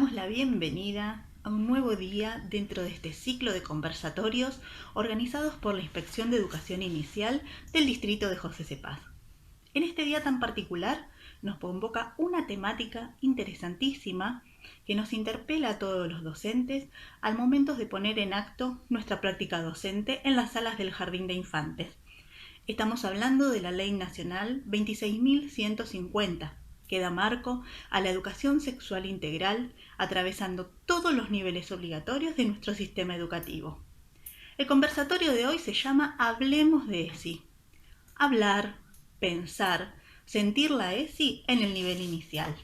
damos la bienvenida a un nuevo día dentro de este ciclo de conversatorios organizados por la Inspección de Educación Inicial del Distrito de José C. Paz. En este día tan particular nos convoca una temática interesantísima que nos interpela a todos los docentes al momento de poner en acto nuestra práctica docente en las salas del Jardín de Infantes. Estamos hablando de la Ley Nacional 26.150, que da marco a la educación sexual integral, atravesando todos los niveles obligatorios de nuestro sistema educativo. El conversatorio de hoy se llama Hablemos de ESI. Hablar, pensar, sentir la ESI en el nivel inicial.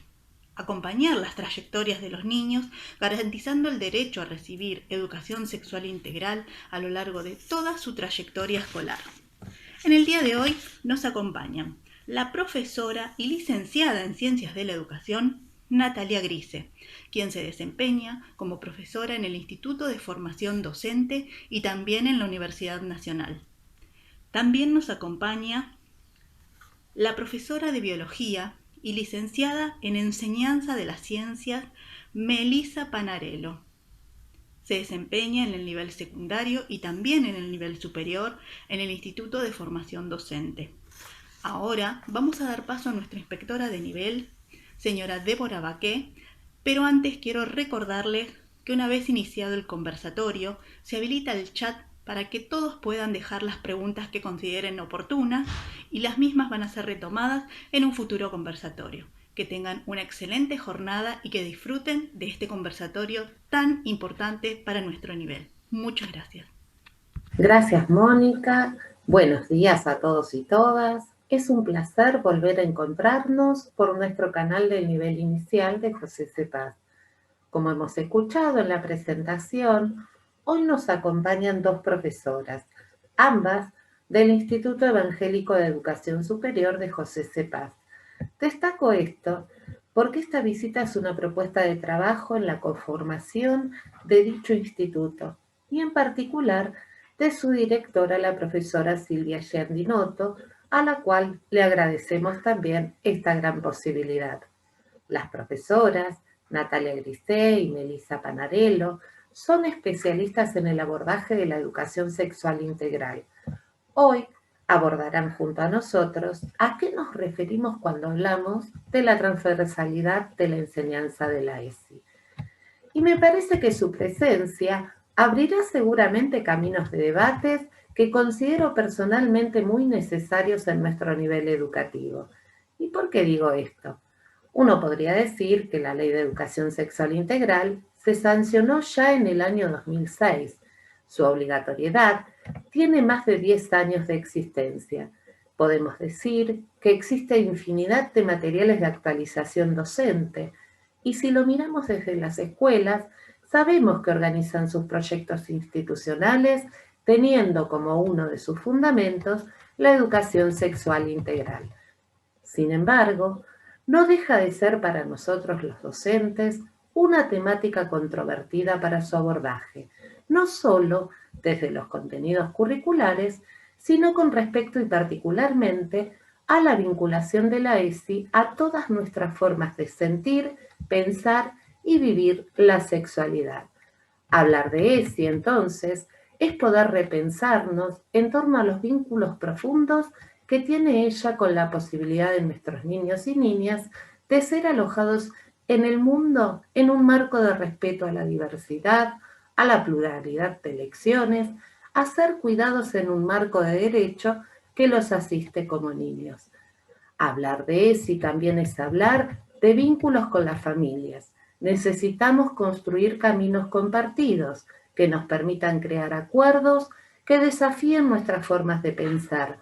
Acompañar las trayectorias de los niños, garantizando el derecho a recibir educación sexual integral a lo largo de toda su trayectoria escolar. En el día de hoy nos acompañan la profesora y licenciada en Ciencias de la Educación, Natalia Grise, quien se desempeña como profesora en el Instituto de Formación Docente y también en la Universidad Nacional. También nos acompaña la profesora de Biología y licenciada en Enseñanza de las Ciencias, Melissa Panarello. Se desempeña en el nivel secundario y también en el nivel superior en el Instituto de Formación Docente. Ahora vamos a dar paso a nuestra inspectora de nivel, señora Débora Baqué, pero antes quiero recordarles que una vez iniciado el conversatorio, se habilita el chat para que todos puedan dejar las preguntas que consideren oportunas y las mismas van a ser retomadas en un futuro conversatorio. Que tengan una excelente jornada y que disfruten de este conversatorio tan importante para nuestro nivel. Muchas gracias. Gracias, Mónica. Buenos días a todos y todas. Es un placer volver a encontrarnos por nuestro canal del nivel inicial de José C. Paz. Como hemos escuchado en la presentación, hoy nos acompañan dos profesoras, ambas del Instituto Evangélico de Educación Superior de José C. Paz. Destaco esto porque esta visita es una propuesta de trabajo en la conformación de dicho instituto y en particular de su directora, la profesora Silvia Giardinotto, a la cual le agradecemos también esta gran posibilidad. Las profesoras Natalia Grise y Melissa Panarello son especialistas en el abordaje de la educación sexual integral. Hoy abordarán junto a nosotros a qué nos referimos cuando hablamos de la transversalidad de la enseñanza de la ESI. Y me parece que su presencia abrirá seguramente caminos de debates que considero personalmente muy necesarios en nuestro nivel educativo. ¿Y por qué digo esto? Uno podría decir que la Ley de Educación Sexual Integral se sancionó ya en el año 2006. Su obligatoriedad tiene más de 10 años de existencia. Podemos decir que existe infinidad de materiales de actualización docente, y si lo miramos desde las escuelas, sabemos que organizan sus proyectos institucionales teniendo como uno de sus fundamentos la educación sexual integral. Sin embargo, no deja de ser para nosotros los docentes una temática controvertida para su abordaje, no solo desde los contenidos curriculares, sino con respecto y particularmente a la vinculación de la ESI a todas nuestras formas de sentir, pensar y vivir la sexualidad. Hablar de ESI, entonces, es poder repensarnos en torno a los vínculos profundos que tiene ella con la posibilidad de nuestros niños y niñas de ser alojados en el mundo en un marco de respeto a la diversidad, a la pluralidad de elecciones, a ser cuidados en un marco de derecho que los asiste como niños. Hablar de ESI también es hablar de vínculos con las familias. Necesitamos construir caminos compartidos que nos permitan crear acuerdos que desafíen nuestras formas de pensar,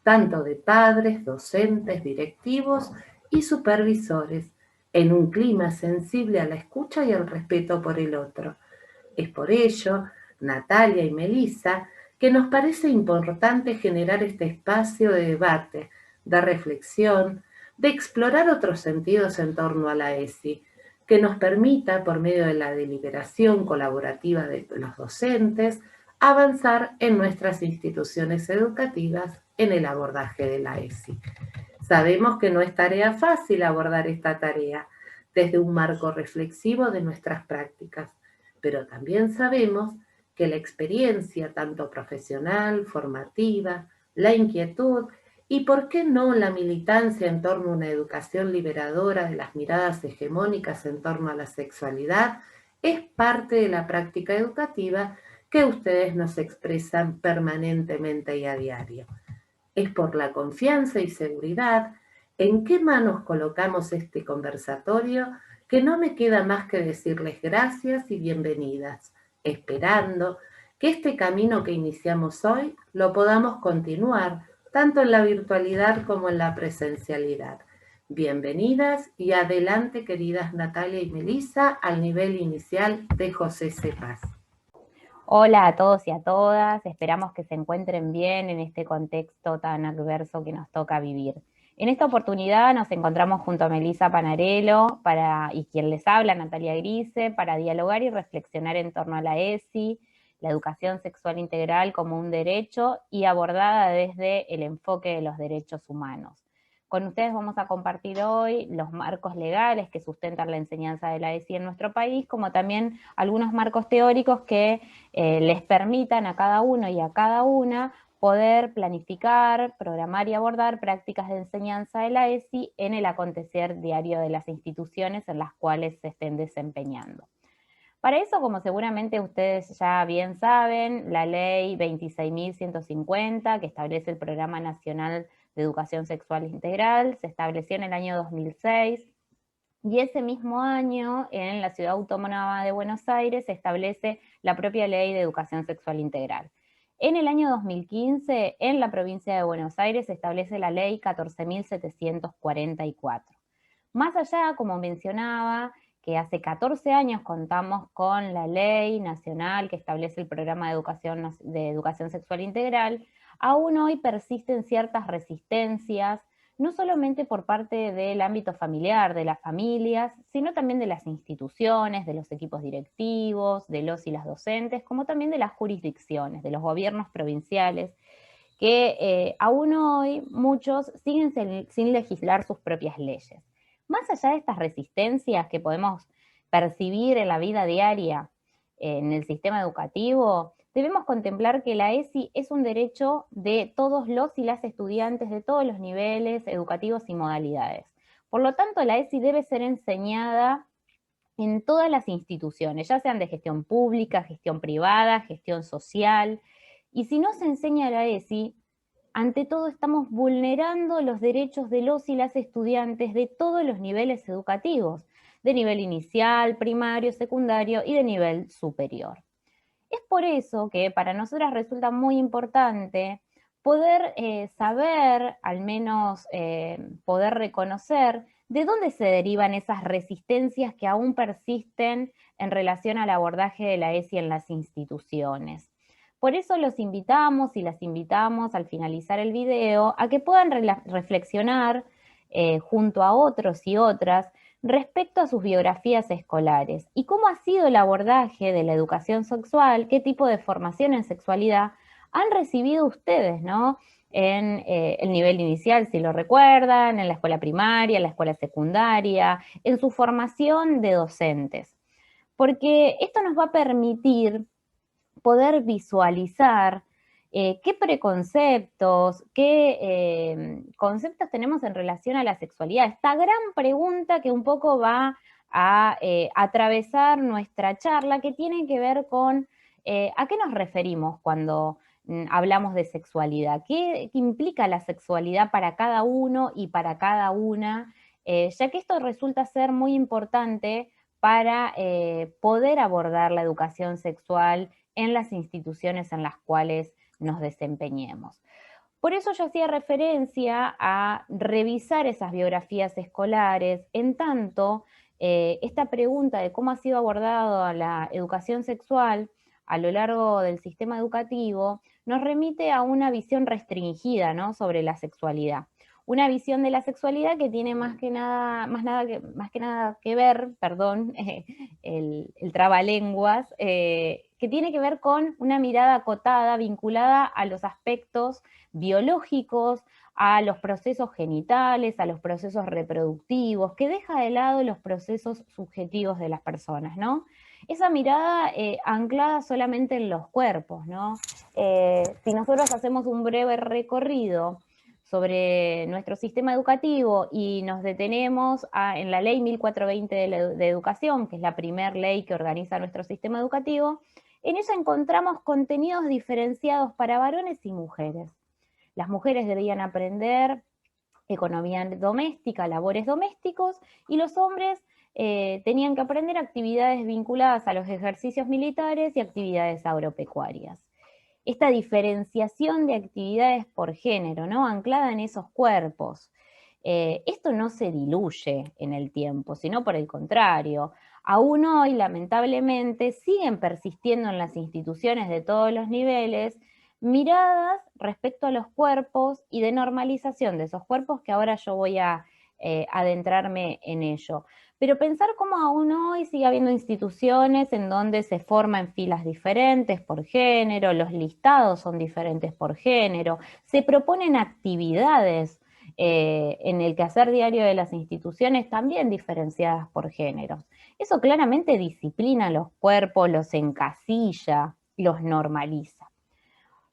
tanto de padres, docentes, directivos y supervisores, en un clima sensible a la escucha y al respeto por el otro. Es por ello, Natalia y Melissa, que nos parece importante generar este espacio de debate, de reflexión, de explorar otros sentidos en torno a la ESI, que nos permita, por medio de la deliberación colaborativa de los docentes, avanzar en nuestras instituciones educativas en el abordaje de la ESI. Sabemos que no es tarea fácil abordar esta tarea. desde un marco reflexivo de nuestras prácticas, pero también sabemos que la experiencia, tanto profesional, formativa, la inquietud y, por qué no, la militancia en torno a una educación liberadora de las miradas hegemónicas en torno a la sexualidad, es parte de la práctica educativa que ustedes nos expresan permanentemente y a diario. Es por la confianza y seguridad en qué manos colocamos este conversatorio que no me queda más que decirles gracias y bienvenidas, esperando que este camino que iniciamos hoy lo podamos continuar tanto en la virtualidad como en la presencialidad. Bienvenidas y adelante, queridas Natalia y Melissa, al nivel inicial de José C. Paz. Hola a todos y a todas, esperamos que se encuentren bien en este contexto tan adverso que nos toca vivir. En esta oportunidad nos encontramos junto a Melissa Panarello y quien les habla, Natalia Grise, para dialogar y reflexionar en torno a la ESI, la educación sexual integral como un derecho y abordada desde el enfoque de los derechos humanos. Con ustedes vamos a compartir hoy los marcos legales que sustentan la enseñanza de la ESI en nuestro país, como también algunos marcos teóricos que les permitan a cada uno y a cada una poder planificar, programar y abordar prácticas de enseñanza de la ESI en el acontecer diario de las instituciones en las cuales se estén desempeñando. Para eso, como seguramente ustedes ya bien saben, la ley 26.150, que establece el Programa Nacional de Educación Sexual Integral, se estableció en el año 2006, y ese mismo año, en la Ciudad Autónoma de Buenos Aires, se establece la propia Ley de Educación Sexual Integral. En el año 2015, en la provincia de Buenos Aires, se establece la Ley 14.744. Más allá, como mencionaba, que hace 14 años contamos con la Ley Nacional que establece el Programa de Educación Sexual Integral, aún hoy persisten ciertas resistencias, no solamente por parte del ámbito familiar, de las familias, sino también de las instituciones, de los equipos directivos, de los y las docentes, como también de las jurisdicciones, de los gobiernos provinciales, que aún hoy muchos siguen sin legislar sus propias leyes. Más allá de estas resistencias que podemos percibir en la vida diaria, en el sistema educativo, debemos contemplar que la ESI es un derecho de todos los y las estudiantes de todos los niveles educativos y modalidades. Por lo tanto, la ESI debe ser enseñada en todas las instituciones, ya sean de gestión pública, gestión privada, gestión social. Y si no se enseña la ESI, ante todo estamos vulnerando los derechos de los y las estudiantes de todos los niveles educativos, de nivel inicial, primario, secundario y de nivel superior. Es por eso que para nosotras resulta muy importante poder saber, al menos poder reconocer de dónde se derivan esas resistencias que aún persisten en relación al abordaje de la ESI en las instituciones. Por eso los invitamos y las invitamos al finalizar el video a que puedan reflexionar junto a otros y otras respecto a sus biografías escolares y cómo ha sido el abordaje de la educación sexual, qué tipo de formación en sexualidad han recibido ustedes, ¿no? En el nivel inicial, si lo recuerdan, en la escuela primaria, en la escuela secundaria, en su formación de docentes. Porque esto nos va a permitir poder visualizar qué preconceptos, qué conceptos tenemos en relación a la sexualidad. Esta gran pregunta que un poco va a atravesar nuestra charla, que tiene que ver con a qué nos referimos cuando hablamos de sexualidad, qué implica la sexualidad para cada uno y para cada una, ya que esto resulta ser muy importante para poder abordar la educación sexual en las instituciones en las cuales nos desempeñemos. Por eso yo hacía referencia a revisar esas biografías escolares, en tanto esta pregunta de cómo ha sido abordada la educación sexual a lo largo del sistema educativo nos remite a una visión restringida, ¿no?, sobre la sexualidad. Una visión de la sexualidad que tiene más que nada que ver, perdón, el trabalenguas, que tiene que ver con una mirada acotada, vinculada a los aspectos biológicos, a los procesos genitales, a los procesos reproductivos, que deja de lado los procesos subjetivos de las personas, ¿no? Esa mirada anclada solamente en los cuerpos, ¿no? Si nosotros hacemos un breve recorrido sobre nuestro sistema educativo y nos detenemos en la ley 1420 de educación, que es la primera ley que organiza nuestro sistema educativo, en ella encontramos contenidos diferenciados para varones y mujeres. Las mujeres debían aprender economía doméstica, labores domésticos, y los hombres tenían que aprender actividades vinculadas a los ejercicios militares y actividades agropecuarias. Esta diferenciación de actividades por género, ¿no? Anclada en esos cuerpos. Esto no se diluye en el tiempo, sino por el contrario. Aún hoy, lamentablemente, siguen persistiendo en las instituciones de todos los niveles miradas respecto a los cuerpos y de normalización de esos cuerpos, que ahora yo voy a adentrarme en ello. Pero pensar cómo aún hoy sigue habiendo instituciones en donde se forman filas diferentes por género, los listados son diferentes por género, se proponen actividades en el quehacer diario de las instituciones también diferenciadas por géneros. Eso claramente disciplina los cuerpos, los encasilla, los normaliza.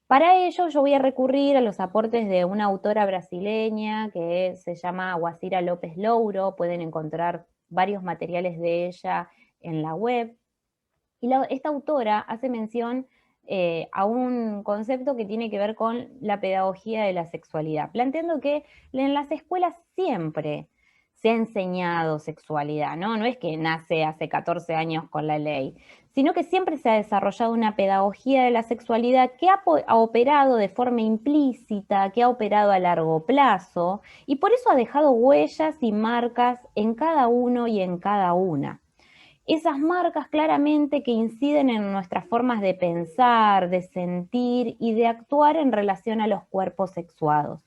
Para ello yo voy a recurrir a los aportes de una autora brasileña que se llama Guacira López Louro. Pueden encontrar varios materiales de ella en la web. Y esta autora hace mención a un concepto que tiene que ver con la pedagogía de la sexualidad, planteando que en las escuelas siempre se ha enseñado sexualidad, ¿no? No es que nace hace 14 años con la ley, sino que siempre se ha desarrollado una pedagogía de la sexualidad que ha operado de forma implícita, que ha operado a largo plazo, y por eso ha dejado huellas y marcas en cada uno y en cada una. Esas marcas claramente que inciden en nuestras formas de pensar, de sentir y de actuar en relación a los cuerpos sexuados.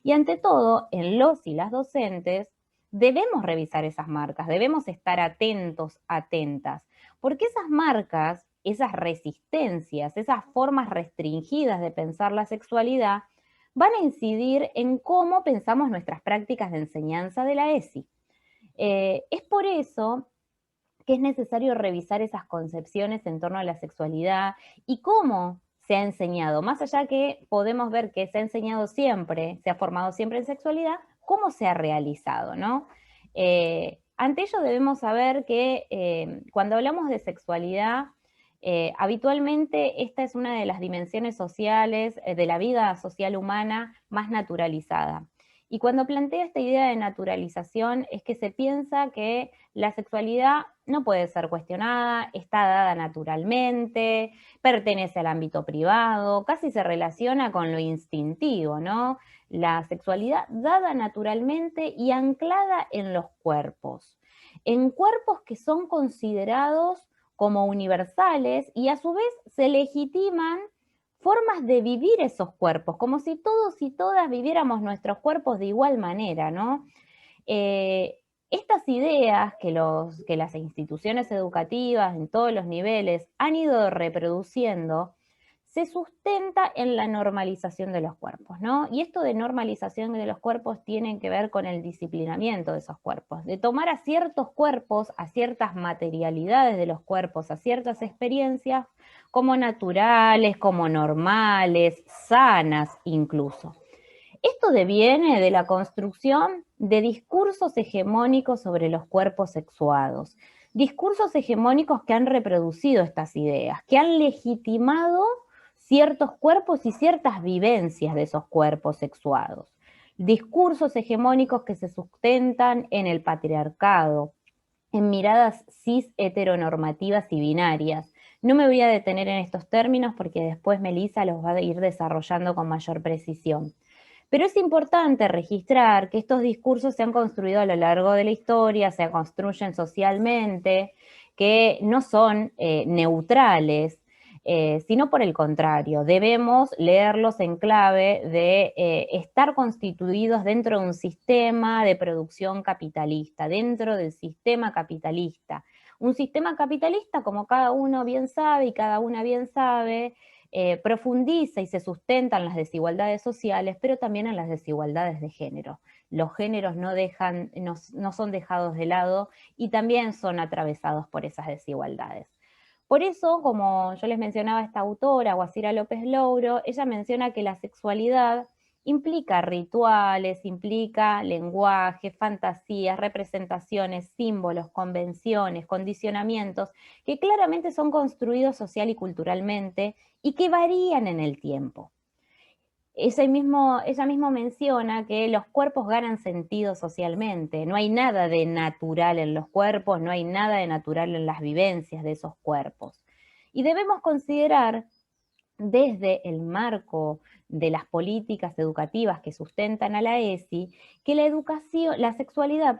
Y ante todo, en los y las docentes, debemos revisar esas marcas, debemos estar atentos, atentas, porque esas marcas, esas resistencias, esas formas restringidas de pensar la sexualidad, van a incidir en cómo pensamos nuestras prácticas de enseñanza de la ESI. Es por eso que es necesario revisar esas concepciones en torno a la sexualidad y cómo se ha enseñado, más allá que podemos ver que se ha enseñado siempre, se ha formado siempre en sexualidad, cómo se ha realizado, ¿no? Ante ello debemos saber que cuando hablamos de sexualidad, habitualmente esta es una de las dimensiones sociales de la vida social humana más naturalizada. Y cuando plantea esta idea de naturalización es que se piensa que la sexualidad no puede ser cuestionada, está dada naturalmente, pertenece al ámbito privado, casi se relaciona con lo instintivo, ¿no? La sexualidad dada naturalmente y anclada en los cuerpos, en cuerpos que son considerados como universales y a su vez se legitiman formas de vivir esos cuerpos, como si todos y todas viviéramos nuestros cuerpos de igual manera, ¿no? Estas ideas que las instituciones educativas en todos los niveles han ido reproduciendo se sustenta en la normalización de los cuerpos, ¿no? Y esto de normalización de los cuerpos tiene que ver con el disciplinamiento de esos cuerpos, de tomar a ciertos cuerpos, a ciertas materialidades de los cuerpos, a ciertas experiencias como naturales, como normales, sanas incluso. Esto deviene de la construcción de discursos hegemónicos sobre los cuerpos sexuados, discursos hegemónicos que han reproducido estas ideas, que han legitimado ciertos cuerpos y ciertas vivencias de esos cuerpos sexuados. Discursos hegemónicos que se sustentan en el patriarcado, en miradas cis heteronormativas y binarias. No me voy a detener en estos términos porque después Melissa los va a ir desarrollando con mayor precisión. Pero es importante registrar que estos discursos se han construido a lo largo de la historia, se construyen socialmente, que no son neutrales, sino por el contrario, debemos leerlos en clave de estar constituidos dentro de un sistema de producción capitalista, dentro del sistema capitalista. Un sistema capitalista, como cada uno bien sabe y cada una bien sabe, profundiza y se sustenta en las desigualdades sociales, pero también en las desigualdades de género. Los géneros no son dejados de lado y también son atravesados por esas desigualdades. Por eso, como yo les mencionaba esta autora, Guasira López Louro, ella menciona que la sexualidad implica rituales, implica lenguaje, fantasías, representaciones, símbolos, convenciones, condicionamientos, que claramente son construidos social y culturalmente y que varían en el tiempo. Ella mismo menciona que los cuerpos ganan sentido socialmente, no hay nada de natural en los cuerpos, no hay nada de natural en las vivencias de esos cuerpos. Y debemos considerar desde el marco de las políticas educativas que sustentan a la ESI, que la sexualidad,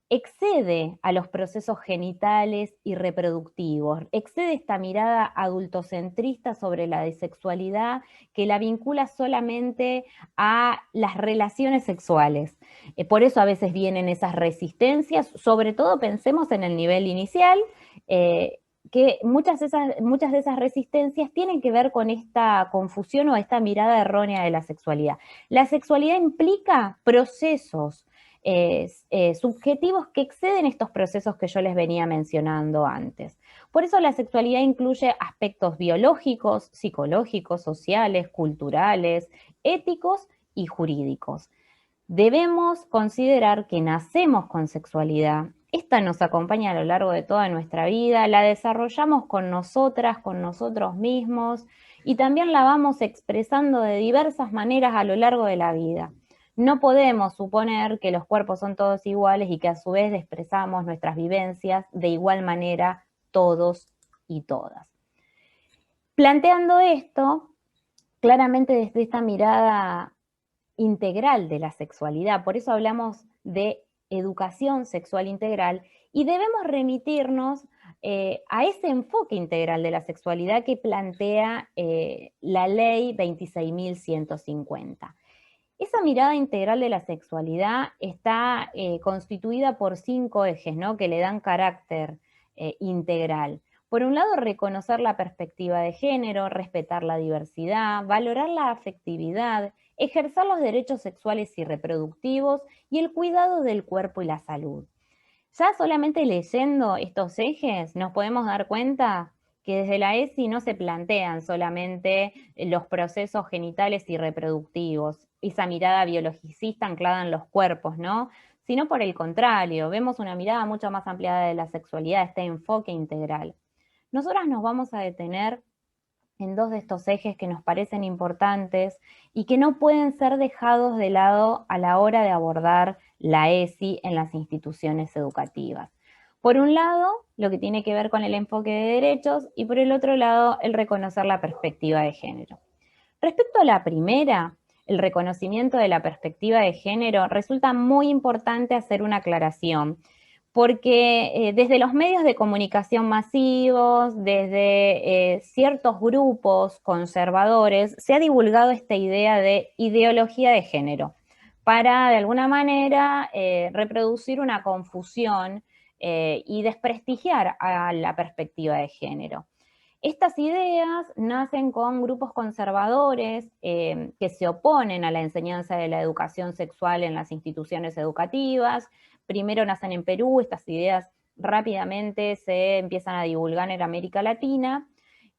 excede a los procesos genitales y reproductivos, excede esta mirada adultocentrista sobre la sexualidad que la vincula solamente a las relaciones sexuales. Por eso a veces vienen esas resistencias, sobre todo pensemos en el nivel inicial, que muchas de esas resistencias tienen que ver con esta confusión o esta mirada errónea de la sexualidad. La sexualidad implica procesos subjetivos que exceden estos procesos que yo les venía mencionando antes. Por eso la sexualidad incluye aspectos biológicos, psicológicos, sociales, culturales, éticos y jurídicos. Debemos considerar que nacemos con sexualidad. Esta nos acompaña a lo largo de toda nuestra vida, la desarrollamos con nosotras, con nosotros mismos, y también la vamos expresando de diversas maneras a lo largo de la vida. No podemos suponer que los cuerpos son todos iguales y que a su vez expresamos nuestras vivencias de igual manera todos y todas. Planteando esto, claramente desde esta mirada integral de la sexualidad, por eso hablamos de educación sexual integral y debemos remitirnos a ese enfoque integral de la sexualidad que plantea la ley 26.150. Esa mirada integral de la sexualidad está constituida por 5 ejes, ¿no?, que le dan carácter integral. Por un lado, reconocer la perspectiva de género, respetar la diversidad, valorar la afectividad, ejercer los derechos sexuales y reproductivos y el cuidado del cuerpo y la salud. Ya solamente leyendo estos ejes nos podemos dar cuenta que desde la ESI no se plantean solamente los procesos genitales y reproductivos, esa mirada biologicista anclada en los cuerpos, ¿no?, sino por el contrario, vemos una mirada mucho más ampliada de la sexualidad, este enfoque integral. Nosotras nos vamos a detener en 2 de estos ejes que nos parecen importantes y que no pueden ser dejados de lado a la hora de abordar la ESI en las instituciones educativas. Por un lado, lo que tiene que ver con el enfoque de derechos y por el otro lado, el reconocer la perspectiva de género. Respecto a la primera, el reconocimiento de la perspectiva de género, resulta muy importante hacer una aclaración, porque desde los medios de comunicación masivos, desde ciertos grupos conservadores, se ha divulgado esta idea de ideología de género, para de alguna manera reproducir una confusión y desprestigiar a la perspectiva de género. Estas ideas nacen con grupos conservadores que se oponen a la enseñanza de la educación sexual en las instituciones educativas. Primero nacen en Perú, estas ideas rápidamente se empiezan a divulgar en América Latina,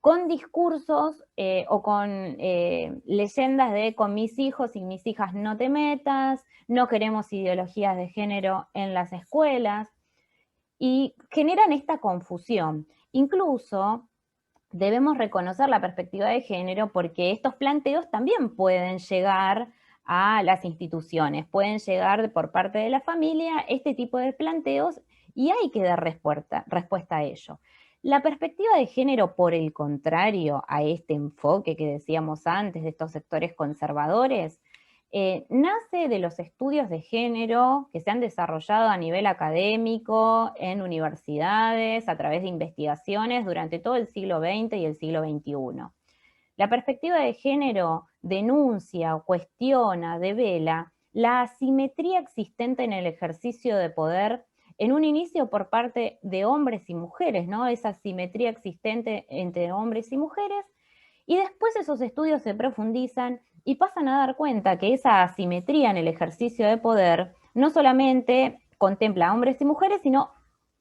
con discursos o con leyendas de con mis hijos y mis hijas no te metas, no queremos ideologías de género en las escuelas, y generan esta confusión. Incluso debemos reconocer la perspectiva de género porque estos planteos también pueden llegar a las instituciones, pueden llegar por parte de la familia este tipo de planteos y hay que dar respuesta a ello. La perspectiva de género, por el contrario a este enfoque que decíamos antes de estos sectores conservadores, nace de los estudios de género que se han desarrollado a nivel académico en universidades, a través de investigaciones durante todo el siglo XX y el siglo XXI. La perspectiva de género denuncia, cuestiona, devela la asimetría existente en el ejercicio de poder en un inicio por parte de hombres y mujeres, ¿no? Esa asimetría existente entre hombres y mujeres, Y después esos estudios se profundizan y pasan a dar cuenta que esa asimetría en el ejercicio de poder no solamente contempla a hombres y mujeres, sino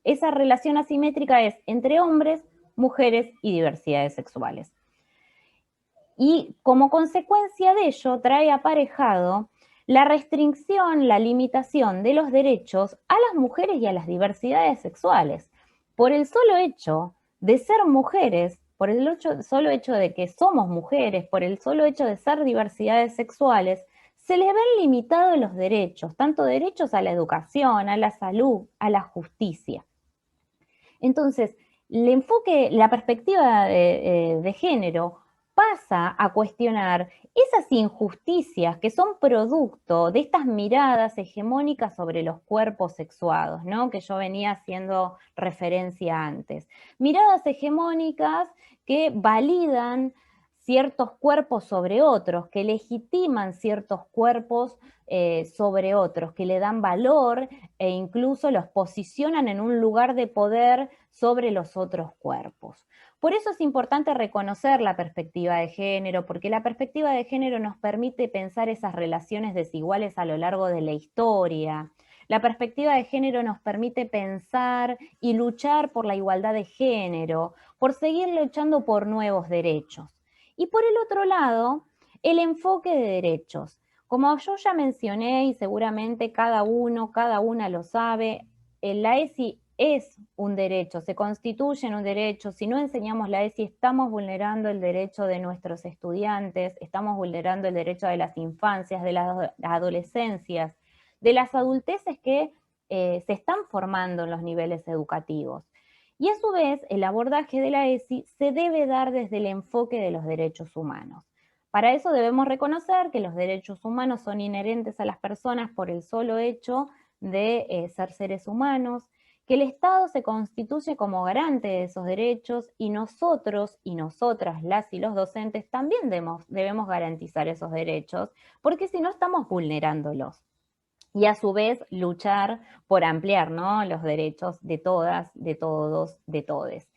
esa relación asimétrica es entre hombres, mujeres y diversidades sexuales. Y como consecuencia de ello trae aparejado la restricción, la limitación de los derechos a las mujeres y a las diversidades sexuales. Por el solo hecho de ser mujeres, por el solo hecho de que somos mujeres, por el solo hecho de ser diversidades sexuales, se les ven limitados los derechos, tanto derechos a la educación, a la salud, a la justicia. Entonces, el enfoque, la perspectiva de género pasa a cuestionar esas injusticias que son producto de estas miradas hegemónicas sobre los cuerpos sexuados, ¿no? Que yo venía haciendo referencia antes. Miradas hegemónicas que validan ciertos cuerpos sobre otros, que legitiman ciertos cuerpos sobre otros, que le dan valor e incluso los posicionan en un lugar de poder sobre los otros cuerpos. Por eso es importante reconocer la perspectiva de género, porque la perspectiva de género nos permite pensar esas relaciones desiguales a lo largo de la historia. La perspectiva de género nos permite pensar y luchar por la igualdad de género, por seguir luchando por nuevos derechos. Y por el otro lado, el enfoque de derechos. Como yo ya mencioné y seguramente cada una lo sabe, la ESI es un derecho, se constituye en un derecho. Si no enseñamos la ESI, estamos vulnerando el derecho de nuestros estudiantes, estamos vulnerando el derecho de las infancias, de las adolescencias, de las adulteces que se están formando en los niveles educativos. Y a su vez, el abordaje de la ESI se debe dar desde el enfoque de los derechos humanos. Para eso debemos reconocer que los derechos humanos son inherentes a las personas por el solo hecho de ser seres humanos, que el Estado se constituye como garante de esos derechos y nosotros y nosotras, las y los docentes, también debemos garantizar esos derechos, porque si no estamos vulnerándolos. Y a su vez luchar por ampliar, ¿no?, los derechos de todas, de todos, de todes.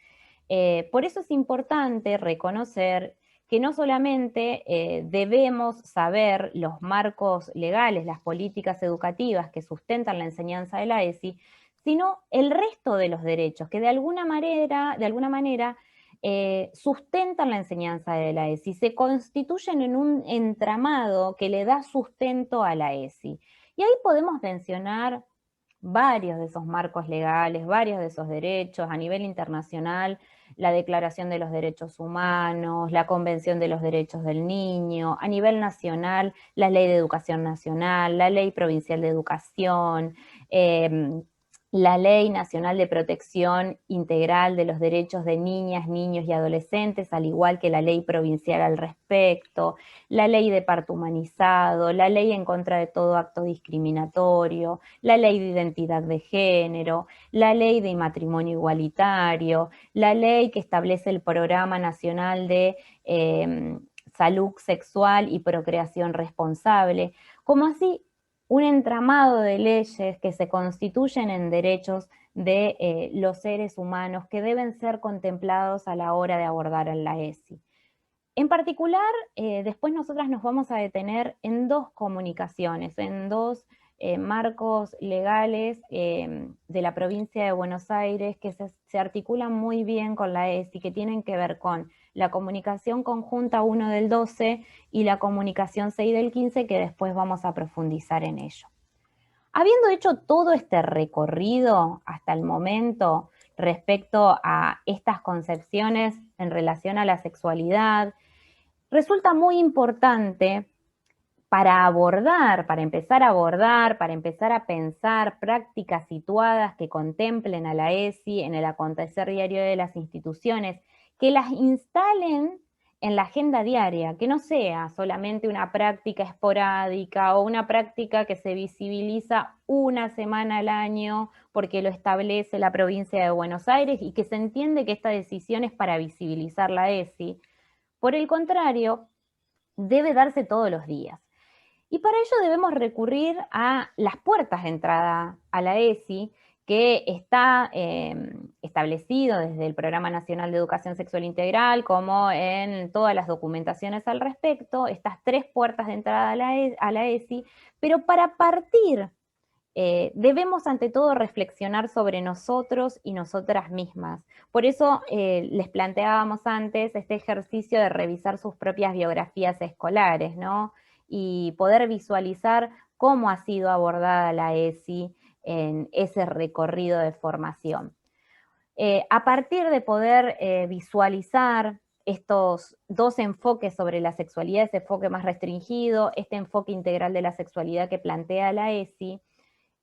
Por eso es importante reconocer que no solamente debemos saber los marcos legales, las políticas educativas que sustentan la enseñanza de la ESI, sino el resto de los derechos que de alguna manera sustentan la enseñanza de la ESI, se constituyen en un entramado que le da sustento a la ESI. Y ahí podemos mencionar varios de esos marcos legales, varios de esos derechos a nivel internacional, la Declaración de los Derechos Humanos, la Convención de los Derechos del Niño, a nivel nacional, la Ley de Educación Nacional, la Ley Provincial de Educación, la Ley Nacional de Protección Integral de los Derechos de Niñas, Niños y Adolescentes, al igual que la Ley Provincial al respecto, la Ley de Parto Humanizado, la Ley en contra de todo acto discriminatorio, la Ley de Identidad de Género, la Ley de Matrimonio Igualitario, la Ley que establece el Programa Nacional de Salud Sexual y Procreación Responsable, como así un entramado de leyes que se constituyen en derechos de los seres humanos que deben ser contemplados a la hora de abordar la ESI. En particular, después nosotras nos vamos a detener en dos comunicaciones, en dos marcos legales de la provincia de Buenos Aires que se articulan muy bien con la ESI, que tienen que ver con la comunicación conjunta 1 del 12 y la comunicación 6 del 15, que después vamos a profundizar en ello. Habiendo hecho todo este recorrido hasta el momento respecto a estas concepciones en relación a la sexualidad, resulta muy importante para empezar a pensar prácticas situadas que contemplen a la ESI en el acontecer diario de las instituciones, que las instalen en la agenda diaria, que no sea solamente una práctica esporádica o una práctica que se visibiliza una semana al año porque lo establece la provincia de Buenos Aires y que se entiende que esta decisión es para visibilizar la ESI. Por el contrario, debe darse todos los días. Y para ello debemos recurrir a las puertas de entrada a la ESI, que está establecido desde el Programa Nacional de Educación Sexual Integral, como en todas las documentaciones al respecto, estas 3 puertas de entrada a la ESI, pero para partir debemos ante todo reflexionar sobre nosotros y nosotras mismas. Por eso les planteábamos antes este ejercicio de revisar sus propias biografías escolares, ¿no? Y poder visualizar cómo ha sido abordada la ESI en ese recorrido de formación. A partir de poder visualizar estos 2 enfoques sobre la sexualidad, ese enfoque más restringido, este enfoque integral de la sexualidad que plantea la ESI,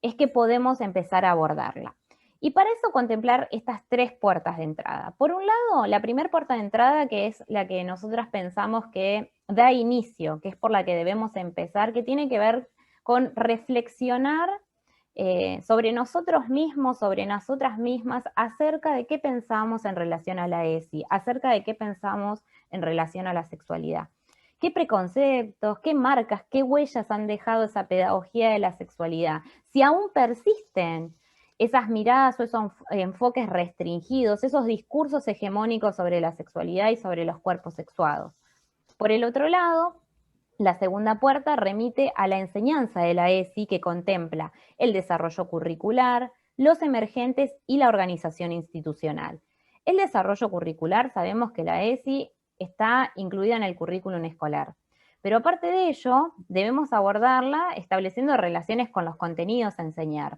es que podemos empezar a abordarla. Y para eso contemplar estas 3 puertas de entrada. Por un lado, la primera puerta de entrada, que es la que nosotras pensamos que da inicio, que es por la que debemos empezar, que tiene que ver con reflexionar sobre nosotros mismos, sobre nosotras mismas, acerca de qué pensamos en relación a la ESI, acerca de qué pensamos en relación a la sexualidad. ¿Qué preconceptos, qué marcas, qué huellas han dejado esa pedagogía de la sexualidad? Si aún persisten esas miradas o esos enfoques restringidos, esos discursos hegemónicos sobre la sexualidad y sobre los cuerpos sexuados. Por el otro lado, la segunda puerta remite a la enseñanza de la ESI, que contempla el desarrollo curricular, los emergentes y la organización institucional. El desarrollo curricular, sabemos que la ESI está incluida en el currículum escolar. Pero aparte de ello, debemos abordarla estableciendo relaciones con los contenidos a enseñar.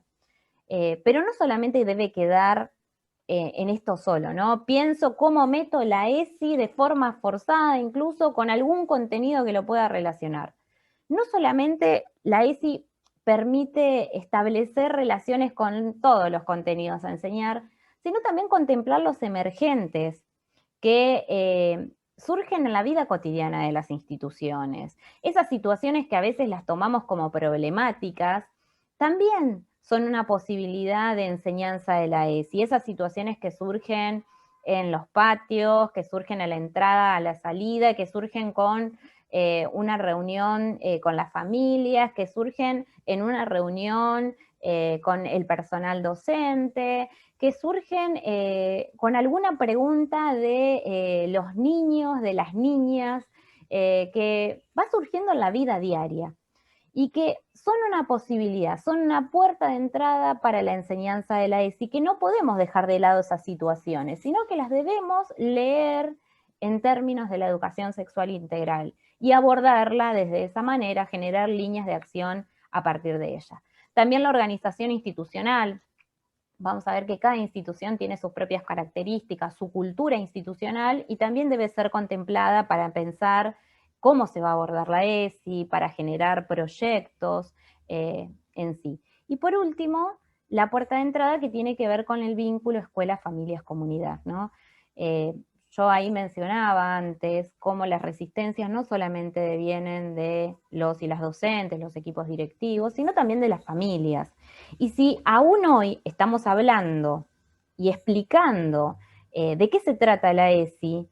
Pero no solamente debe quedar en esto solo, ¿no? Pienso cómo meto la ESI de forma forzada, incluso con algún contenido que lo pueda relacionar. No solamente la ESI permite establecer relaciones con todos los contenidos a enseñar, sino también contemplar los emergentes que surgen en la vida cotidiana de las instituciones. Esas situaciones que a veces las tomamos como problemáticas, también son una posibilidad de enseñanza de la ESI. Esas situaciones que surgen en los patios, que surgen a la entrada, a la salida, que surgen con una reunión con las familias, que surgen en una reunión con el personal docente, que surgen con alguna pregunta de los niños, de las niñas, que va surgiendo en la vida diaria y que son una posibilidad, son una puerta de entrada para la enseñanza de la ESI, que no podemos dejar de lado esas situaciones, sino que las debemos leer en términos de la educación sexual integral y abordarla desde esa manera, generar líneas de acción a partir de ella. También la organización institucional. Vamos a ver que cada institución tiene sus propias características, su cultura institucional, y también debe ser contemplada para pensar cómo se va a abordar la ESI, para generar proyectos en sí. Y por último, la puerta de entrada, que tiene que ver con el vínculo escuela, familias, comunidad, ¿no? Yo ahí mencionaba antes cómo las resistencias no solamente devienen de los y las docentes, los equipos directivos, sino también de las familias. Y si aún hoy estamos hablando y explicando de qué se trata la ESI,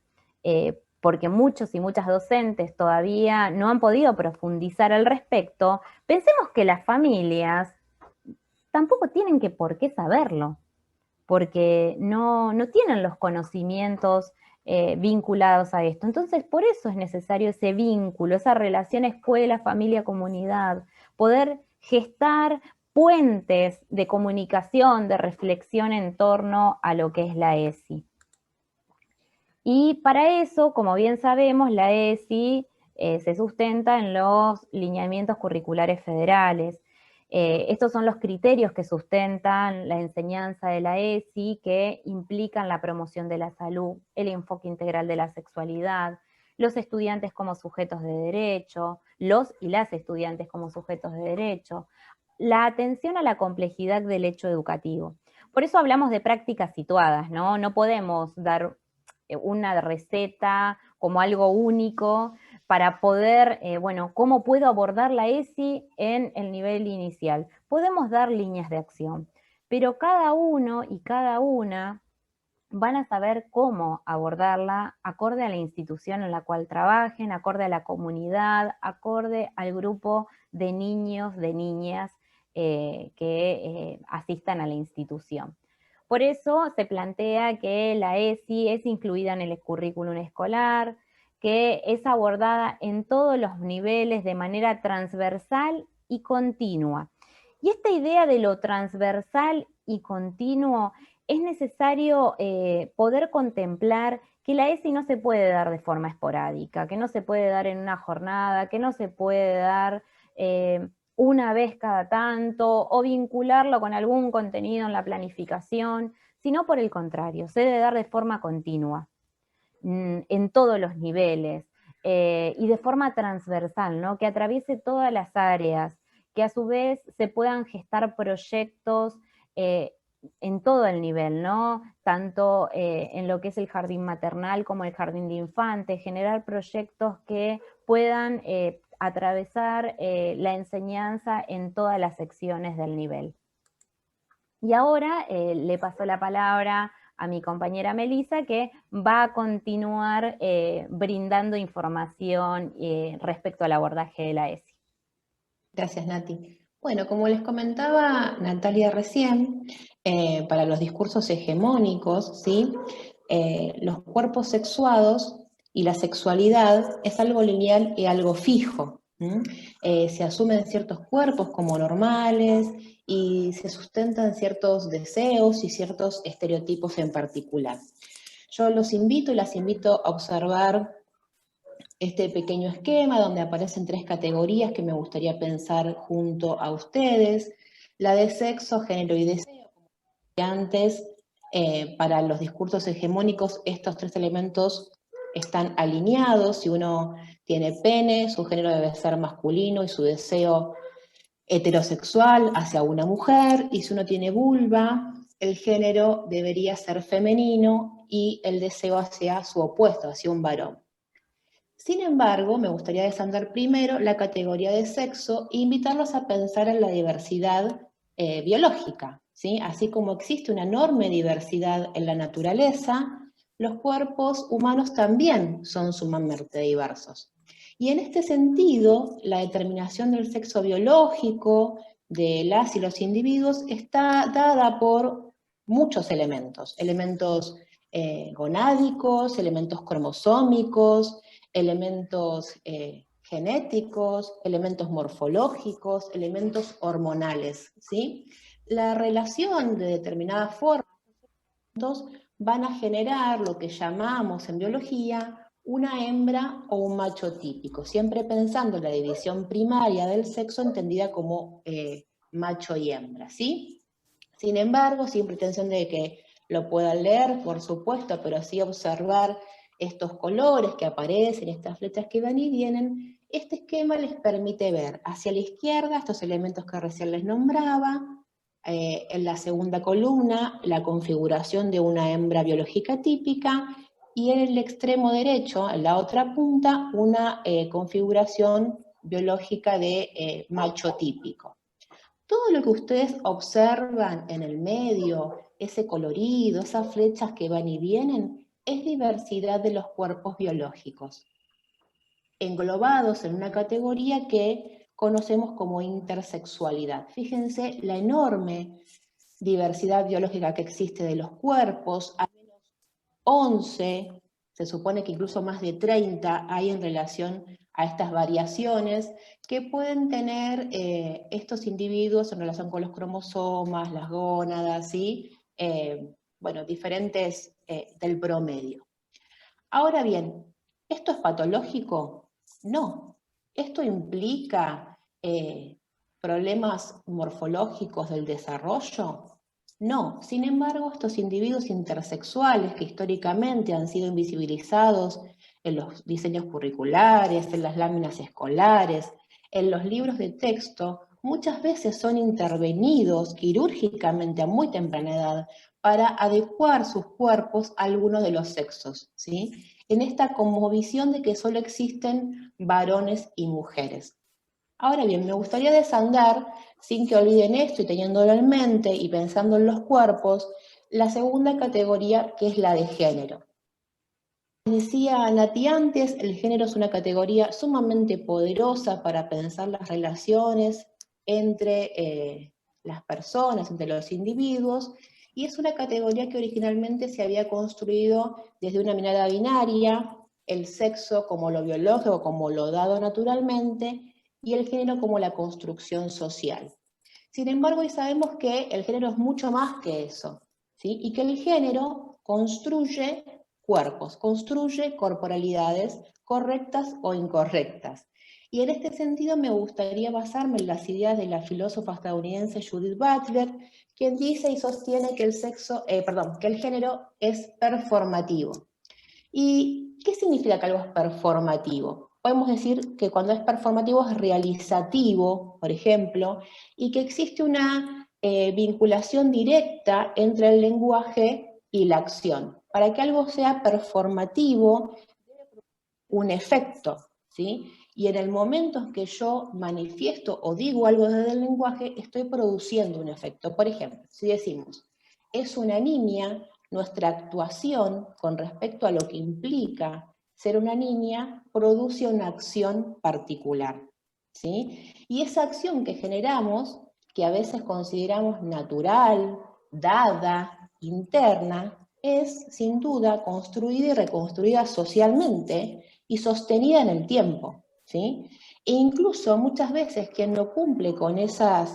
porque muchos y muchas docentes todavía no han podido profundizar al respecto, pensemos que las familias tampoco tienen que por qué saberlo, porque no tienen los conocimientos vinculados a esto. Entonces, por eso es necesario ese vínculo, esa relación escuela, familia, comunidad, poder gestar puentes de comunicación, de reflexión en torno a lo que es la ESI. Y para eso, como bien sabemos, la ESI se sustenta en los lineamientos curriculares federales. Estos son los criterios que sustentan la enseñanza de la ESI, que implican la promoción de la salud, el enfoque integral de la sexualidad, los estudiantes como sujetos de derecho, los y las estudiantes como sujetos de derecho, la atención a la complejidad del hecho educativo. Por eso hablamos de prácticas situadas, ¿no? No podemos dar una receta como algo único para poder, bueno, ¿cómo puedo abordar la ESI en el nivel inicial? Podemos dar líneas de acción, pero cada uno y cada una van a saber cómo abordarla acorde a la institución en la cual trabajen, acorde a la comunidad, acorde al grupo de niños, de niñas que asistan a la institución. Por eso se plantea que la ESI es incluida en el currículum escolar, que es abordada en todos los niveles de manera transversal y continua. Y esta idea de lo transversal y continuo es necesario poder contemplar que la ESI no se puede dar de forma esporádica, que no se puede dar en una jornada, que no se puede dar una vez cada tanto o vincularlo con algún contenido en la planificación, sino por el contrario, se debe dar de forma continua, en todos los niveles y de forma transversal, ¿no? Que atraviese todas las áreas, que a su vez se puedan gestar proyectos en todo el nivel, ¿no? Tanto en lo que es el jardín maternal como el jardín de infantes, generar proyectos que puedan atravesar la enseñanza en todas las secciones del nivel. Y ahora le paso la palabra a mi compañera Melissa, que va a continuar brindando información respecto al abordaje de la ESI. Gracias, Nati. Bueno, como les comentaba Natalia recién, para los discursos hegemónicos, ¿sí? Los cuerpos sexuados y la sexualidad es algo lineal y algo fijo. Se asumen ciertos cuerpos como normales y se sustentan ciertos deseos y ciertos estereotipos en particular. Yo los invito y las invito a observar este pequeño esquema donde aparecen 3 categorías que me gustaría pensar junto a ustedes: la de sexo, género y deseo. Antes, para los discursos hegemónicos, estos 3 elementos están alineados. Si uno tiene pene, su género debe ser masculino y su deseo heterosexual hacia una mujer, y si uno tiene vulva, el género debería ser femenino y el deseo hacia su opuesto, hacia un varón. Sin embargo, me gustaría desandar primero la categoría de sexo e invitarlos a pensar en la diversidad biológica, ¿sí? Así como existe una enorme diversidad en la naturaleza, los cuerpos humanos también son sumamente diversos. Y en este sentido, la determinación del sexo biológico de las y los individuos está dada por muchos elementos gonádicos, elementos cromosómicos, elementos genéticos, elementos morfológicos, elementos hormonales, ¿sí? La relación de determinadas formas van a generar lo que llamamos en biología una hembra o un macho típico, siempre pensando en la división primaria del sexo entendida como macho y hembra, ¿sí? Sin embargo, sin pretensión de que lo puedan leer, por supuesto, pero sí observar estos colores que aparecen, estas flechas que van y vienen, este esquema les permite ver hacia la izquierda estos elementos que recién les nombraba, en la segunda columna la configuración de una hembra biológica típica, y en el extremo derecho, en la otra punta, una configuración biológica de macho típico. Todo lo que ustedes observan en el medio, ese colorido, esas flechas que van y vienen, es diversidad de los cuerpos biológicos, englobados en una categoría que conocemos como intersexualidad. Fíjense la enorme diversidad biológica que existe de los cuerpos, al menos 11, se supone que incluso más de 30 hay en relación a estas variaciones que pueden tener estos individuos en relación con los cromosomas, las gónadas, ¿sí? Bueno, diferentes del promedio. Ahora bien, ¿esto es patológico? No. ¿Esto implica problemas morfológicos del desarrollo? No. Sin embargo, estos individuos intersexuales que históricamente han sido invisibilizados en los diseños curriculares, en las láminas escolares, en los libros de texto, muchas veces son intervenidos quirúrgicamente a muy temprana edad para adecuar sus cuerpos a alguno de los sexos, ¿sí? En esta cosmovisión de que solo existen varones y mujeres. Ahora bien, me gustaría desandar, sin que olviden esto y teniéndolo en mente y pensando en los cuerpos, la segunda categoría, que es la de género. Decía Nati antes, el género es una categoría sumamente poderosa para pensar las relaciones entre las personas, entre los individuos, y es una categoría que originalmente se había construido desde una mirada binaria, el sexo como lo biológico, como lo dado naturalmente, y el género como la construcción social. Sin embargo, hoy sabemos que el género es mucho más que eso, ¿sí? Y que el género construye cuerpos, construye corporalidades correctas o incorrectas. Y en este sentido me gustaría basarme en las ideas de la filósofa estadounidense Judith Butler, quien dice y sostiene que que el género es performativo. ¿Y qué significa que algo es performativo? Podemos decir que cuando es performativo es realizativo, por ejemplo, y que existe una vinculación directa entre el lenguaje y la acción. Para que algo sea performativo, un efecto, ¿sí? Y en el momento en que yo manifiesto o digo algo desde el lenguaje, estoy produciendo un efecto. Por ejemplo, si decimos, es una niña, nuestra actuación con respecto a lo que implica ser una niña produce una acción particular, ¿sí? Y esa acción que generamos, que a veces consideramos natural, dada, interna, es sin duda construida y reconstruida socialmente y sostenida en el tiempo, ¿sí? E incluso muchas veces quien no cumple con esa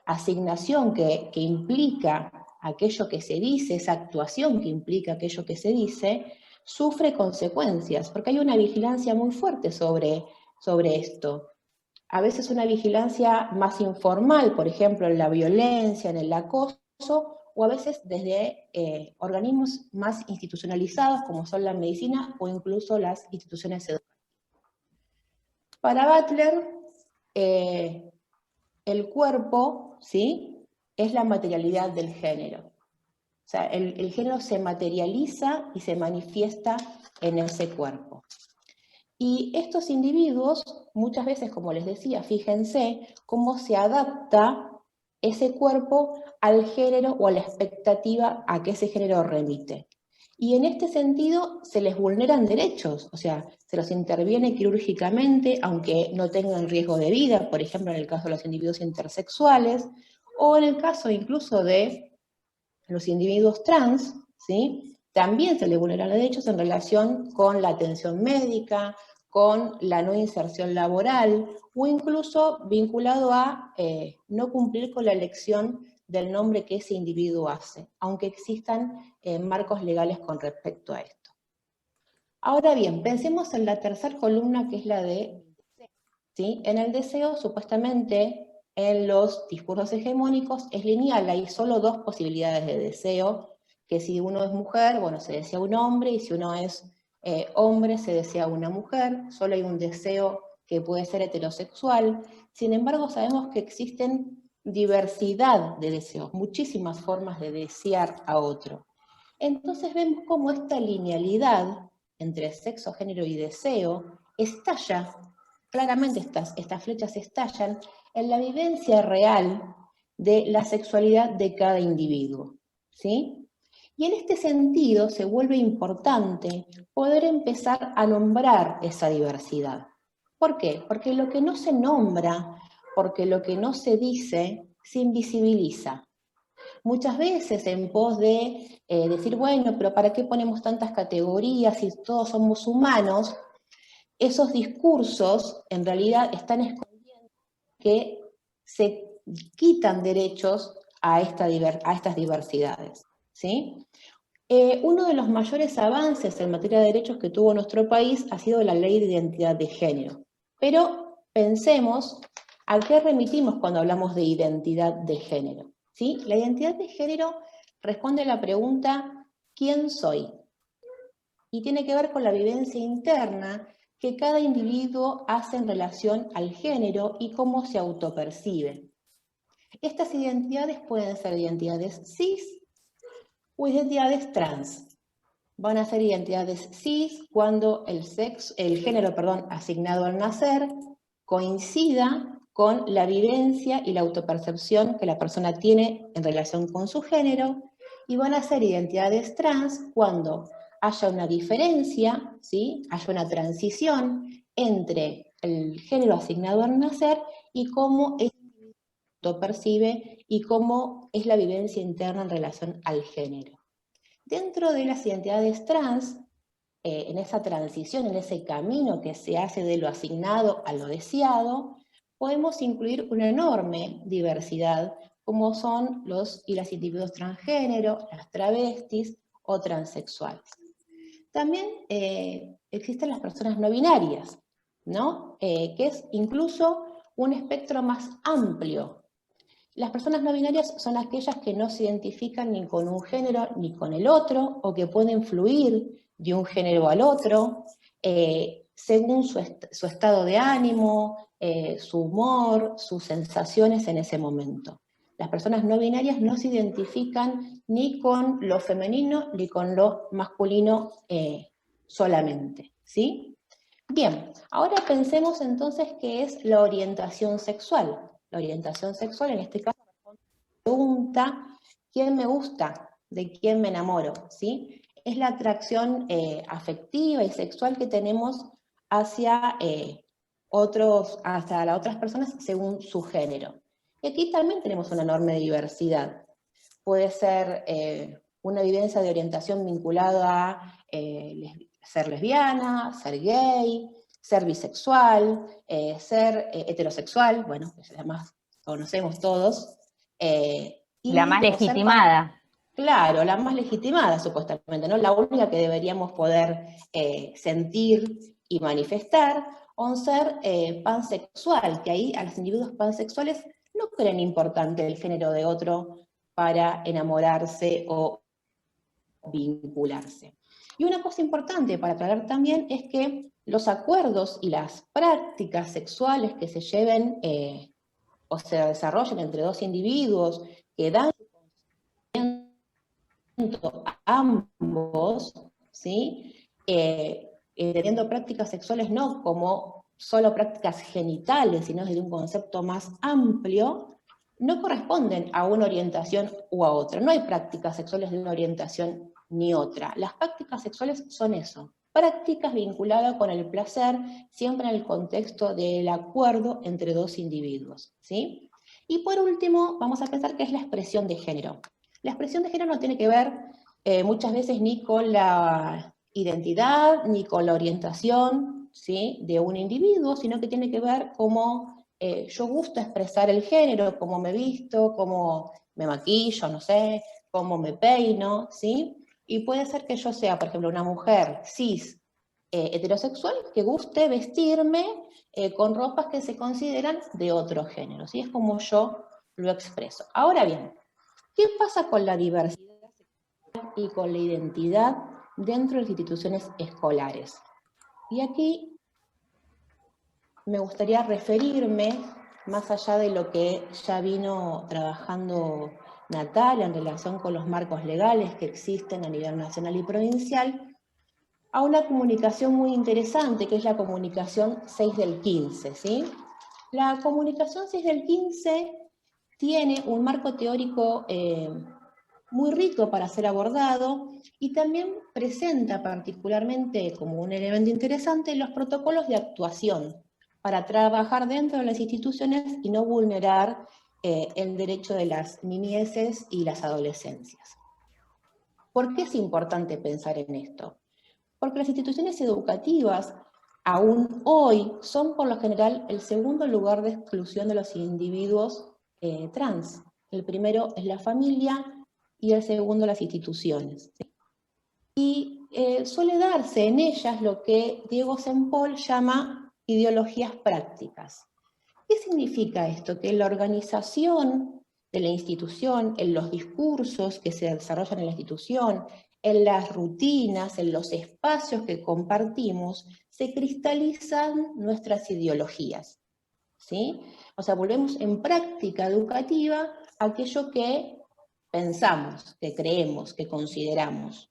asignación que implica aquello que se dice, esa actuación que implica aquello que se dice, sufre consecuencias, porque hay una vigilancia muy fuerte sobre esto. A veces una vigilancia más informal, por ejemplo, en la violencia, en el acoso, o a veces desde organismos más institucionalizados, como son la medicina o incluso las instituciones educativas. Para Butler, el cuerpo, ¿sí?, es la materialidad del género. O sea, el género se materializa y se manifiesta en ese cuerpo. Y estos individuos, muchas veces, como les decía, fíjense cómo se adapta ese cuerpo al género o a la expectativa a que ese género remite. Y en este sentido se les vulneran derechos, o sea, se los interviene quirúrgicamente, aunque no tengan riesgo de vida, por ejemplo, en el caso de los individuos intersexuales, o en el caso incluso de los individuos trans, ¿sí?, también se les vulneran los derechos en relación con la atención médica, con la no inserción laboral, o incluso vinculado a no cumplir con la elección del nombre que ese individuo hace, aunque existan marcos legales con respecto a esto. Ahora bien, pensemos en la tercera columna, que es la de, ¿sí? En el deseo, supuestamente, en los discursos hegemónicos es lineal, hay solo dos posibilidades de deseo, que si uno es mujer, bueno, se desea un hombre, y si uno es hombre, se desea una mujer, solo hay un deseo que puede ser heterosexual. Sin embargo, sabemos que existen diversidad de deseos, muchísimas formas de desear a otro. Entonces vemos cómo esta linealidad entre sexo, género y deseo estalla, claramente estas flechas estallan en la vivencia real de la sexualidad de cada individuo, ¿sí? Y en este sentido se vuelve importante poder empezar a nombrar esa diversidad. ¿Por qué? Porque lo que no se nombra, porque lo que no se dice, se invisibiliza. Muchas veces en pos de decir, bueno, pero ¿para qué ponemos tantas categorías si todos somos humanos? Esos discursos en realidad están escondiendo que se quitan derechos a estas diversidades, ¿sí? Uno de los mayores avances en materia de derechos que tuvo nuestro país ha sido la Ley de Identidad de Género. Pero pensemos a qué remitimos cuando hablamos de identidad de género, ¿sí? La identidad de género responde a la pregunta ¿quién soy? Y tiene que ver con la vivencia interna que cada individuo hace en relación al género y cómo se autopercibe. Estas identidades pueden ser identidades cis o identidades trans. Van a ser identidades cis cuando el género asignado al nacer coincida con la vivencia y la autopercepción que la persona tiene en relación con su género, y van a ser identidades trans cuando haya una diferencia, ¿sí?, haya una transición entre el género asignado al nacer y cómo es autopercibe y cómo es la vivencia interna en relación al género. Dentro de las identidades trans, en esa transición, en ese camino que se hace de lo asignado a lo deseado, podemos incluir una enorme diversidad, como son los y las individuos transgénero, las travestis o transexuales. También existen las personas no binarias, ¿no? Que es incluso un espectro más amplio. Las personas no binarias son aquellas que no se identifican ni con un género ni con el otro, o que pueden fluir de un género al otro, según su estado de ánimo, su humor, sus sensaciones en ese momento. Las personas no binarias no se identifican ni con lo femenino ni con lo masculino solamente, ¿sí? Bien, ahora pensemos entonces qué es la orientación sexual. La orientación sexual, en este caso, pregunta, ¿quién me gusta? ¿De quién me enamoro? ¿Sí? Es la atracción afectiva y sexual que tenemos hacia las otras personas según su género. Y aquí también tenemos una enorme diversidad. Puede ser una vivencia de orientación vinculada a ser lesbiana, ser gay, ser bisexual, ser heterosexual, bueno, que además conocemos todos. La más legitimada. Claro, la más legitimada supuestamente, ¿no? La única que deberíamos poder sentir y manifestar, o ser pansexual, que ahí a los individuos pansexuales no creen importante el género de otro para enamorarse o vincularse. Y una cosa importante para aclarar también es que los acuerdos y las prácticas sexuales que se lleven o se desarrollen entre dos individuos que dan a ambos, ¿sí? Teniendo prácticas sexuales no como solo prácticas genitales, sino desde un concepto más amplio, no corresponden a una orientación u a otra. No hay prácticas sexuales de una orientación ni otra. Las prácticas sexuales son eso, prácticas vinculadas con el placer, siempre en el contexto del acuerdo entre dos individuos, ¿sí? Y por último, vamos a pensar qué es la expresión de género. La expresión de género no tiene que ver muchas veces ni con la identidad, ni con la orientación, ¿sí?, de un individuo, sino que tiene que ver cómo yo gusto expresar el género, cómo me visto, cómo me maquillo, no sé, cómo me peino, ¿sí? Y puede ser que yo sea, por ejemplo, una mujer cis heterosexual que guste vestirme con ropas que se consideran de otro género, ¿sí? Es como yo lo expreso. Ahora bien, ¿qué pasa con la diversidad sexual y con la identidad dentro de las instituciones escolares? Y aquí me gustaría referirme, más allá de lo que ya vino trabajando Natalia en relación con los marcos legales que existen a nivel nacional y provincial, a una comunicación muy interesante, que es la comunicación 6 del 15, ¿sí? La comunicación 6 del 15 tiene un marco teórico muy rico para ser abordado y también presenta particularmente como un elemento interesante los protocolos de actuación para trabajar dentro de las instituciones y no vulnerar el derecho de las niñeces y las adolescencias. ¿Por qué es importante pensar en esto? Porque las instituciones educativas, aún hoy, son por lo general el segundo lugar de exclusión de los individuos trans. El primero es la familia y el segundo las instituciones, ¿sí? Y suele darse en ellas lo que Diego Sempol llama ideologías prácticas. ¿Qué significa esto? Que la organización de la institución, en los discursos que se desarrollan en la institución, en las rutinas, en los espacios que compartimos, se cristalizan nuestras ideologías, ¿sí? O sea, volvemos en práctica educativa aquello que pensamos, que creemos, que consideramos.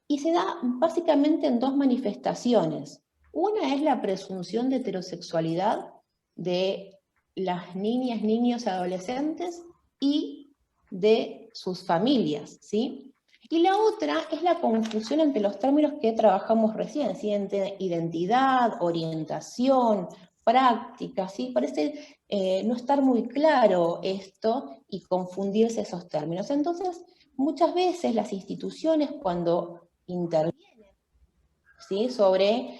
Y se da básicamente en dos manifestaciones. Una es la presunción de heterosexualidad de las niñas, niños y adolescentes y de sus familias, ¿sí? Y la otra es la confusión entre los términos que trabajamos recién, ¿sí? Entre identidad, orientación, práctica, ¿sí? Parece no estar muy claro esto y confundirse esos términos. Entonces, muchas veces las instituciones cuando intervienen, ¿sí?, sobre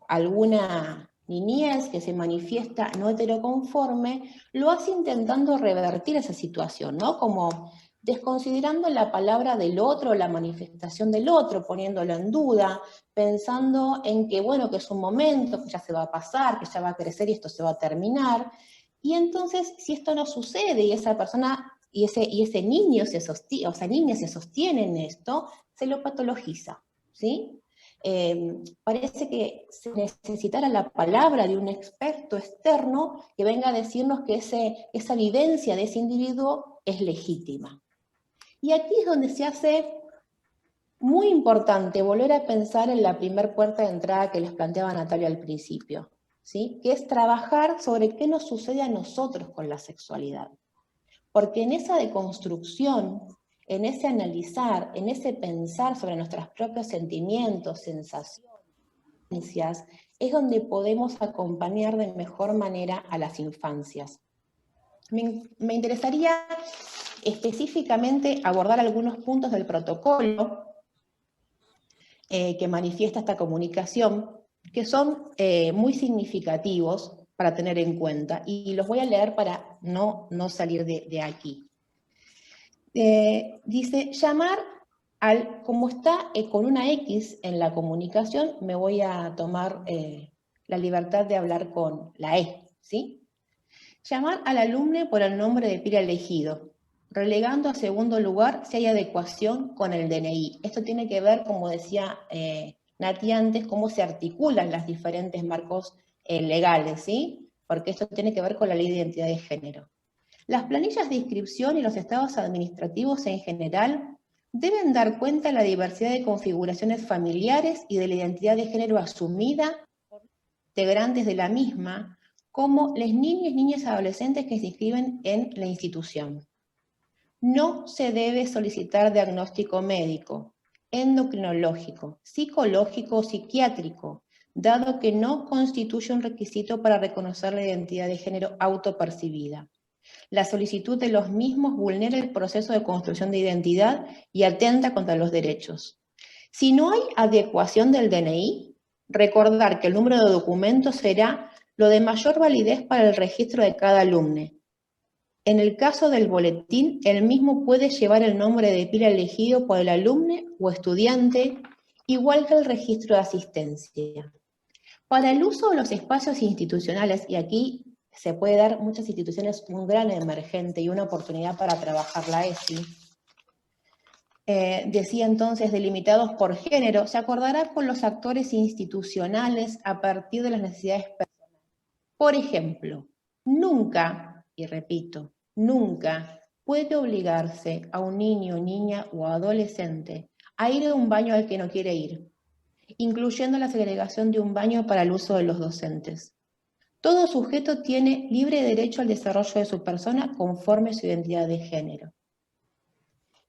alguna niñez que se manifiesta no heteroconforme, lo hace intentando revertir esa situación, ¿no? Como desconsiderando la palabra del otro, la manifestación del otro, poniéndolo en duda, pensando en que, bueno, que es un momento, que ya se va a pasar, que ya va a crecer y esto se va a terminar. Y entonces, si esto no sucede y esa persona y ese niño se sostiene, o esa niña se sostiene en esto, se lo patologiza, ¿sí? Parece que se necesitara la palabra de un experto externo que venga a decirnos que esa vivencia de ese individuo es legítima. Y aquí es donde se hace muy importante volver a pensar en la primer puerta de entrada que les planteaba Natalia al principio, ¿sí?, que es trabajar sobre qué nos sucede a nosotros con la sexualidad. Porque en esa deconstrucción, en ese analizar, en ese pensar sobre nuestros propios sentimientos, sensaciones, es donde podemos acompañar de mejor manera a las infancias. Me interesaría específicamente abordar algunos puntos del protocolo que manifiesta esta comunicación, que son muy significativos para tener en cuenta, y los voy a leer para no salir de aquí. Dice, llamar al, como está con una X en la comunicación, me voy a tomar la libertad de hablar con la E, ¿sí? Llamar al alumno por el nombre de pila elegido, relegando a segundo lugar si hay adecuación con el DNI. Esto tiene que ver, como decía Nati antes, cómo se articulan los diferentes marcos legales, ¿sí? Porque esto tiene que ver con la ley de identidad de género. Las planillas de inscripción y los estados administrativos en general deben dar cuenta de la diversidad de configuraciones familiares y de la identidad de género asumida por los integrantes de la misma, como las niñas, niñas y adolescentes que se inscriben en la institución. No se debe solicitar diagnóstico médico, endocrinológico, psicológico o psiquiátrico, dado que no constituye un requisito para reconocer la identidad de género autopercibida. La solicitud de los mismos vulnera el proceso de construcción de identidad y atenta contra los derechos. Si no hay adecuación del DNI, recordar que el número de documentos será lo de mayor validez para el registro de cada alumno. En el caso del boletín, el mismo puede llevar el nombre de pila elegido por el alumno o estudiante, igual que el registro de asistencia. Para el uso de los espacios institucionales, y aquí se puede dar muchas instituciones un gran emergente y una oportunidad para trabajar la ESI, decía entonces, delimitados por género, se acordará con los actores institucionales a partir de las necesidades personales. Por ejemplo, nunca, y repito, nunca puede obligarse a un niño, niña o adolescente a ir a un baño al que no quiere ir, incluyendo la segregación de un baño para el uso de los docentes. Todo sujeto tiene libre derecho al desarrollo de su persona conforme a su identidad de género.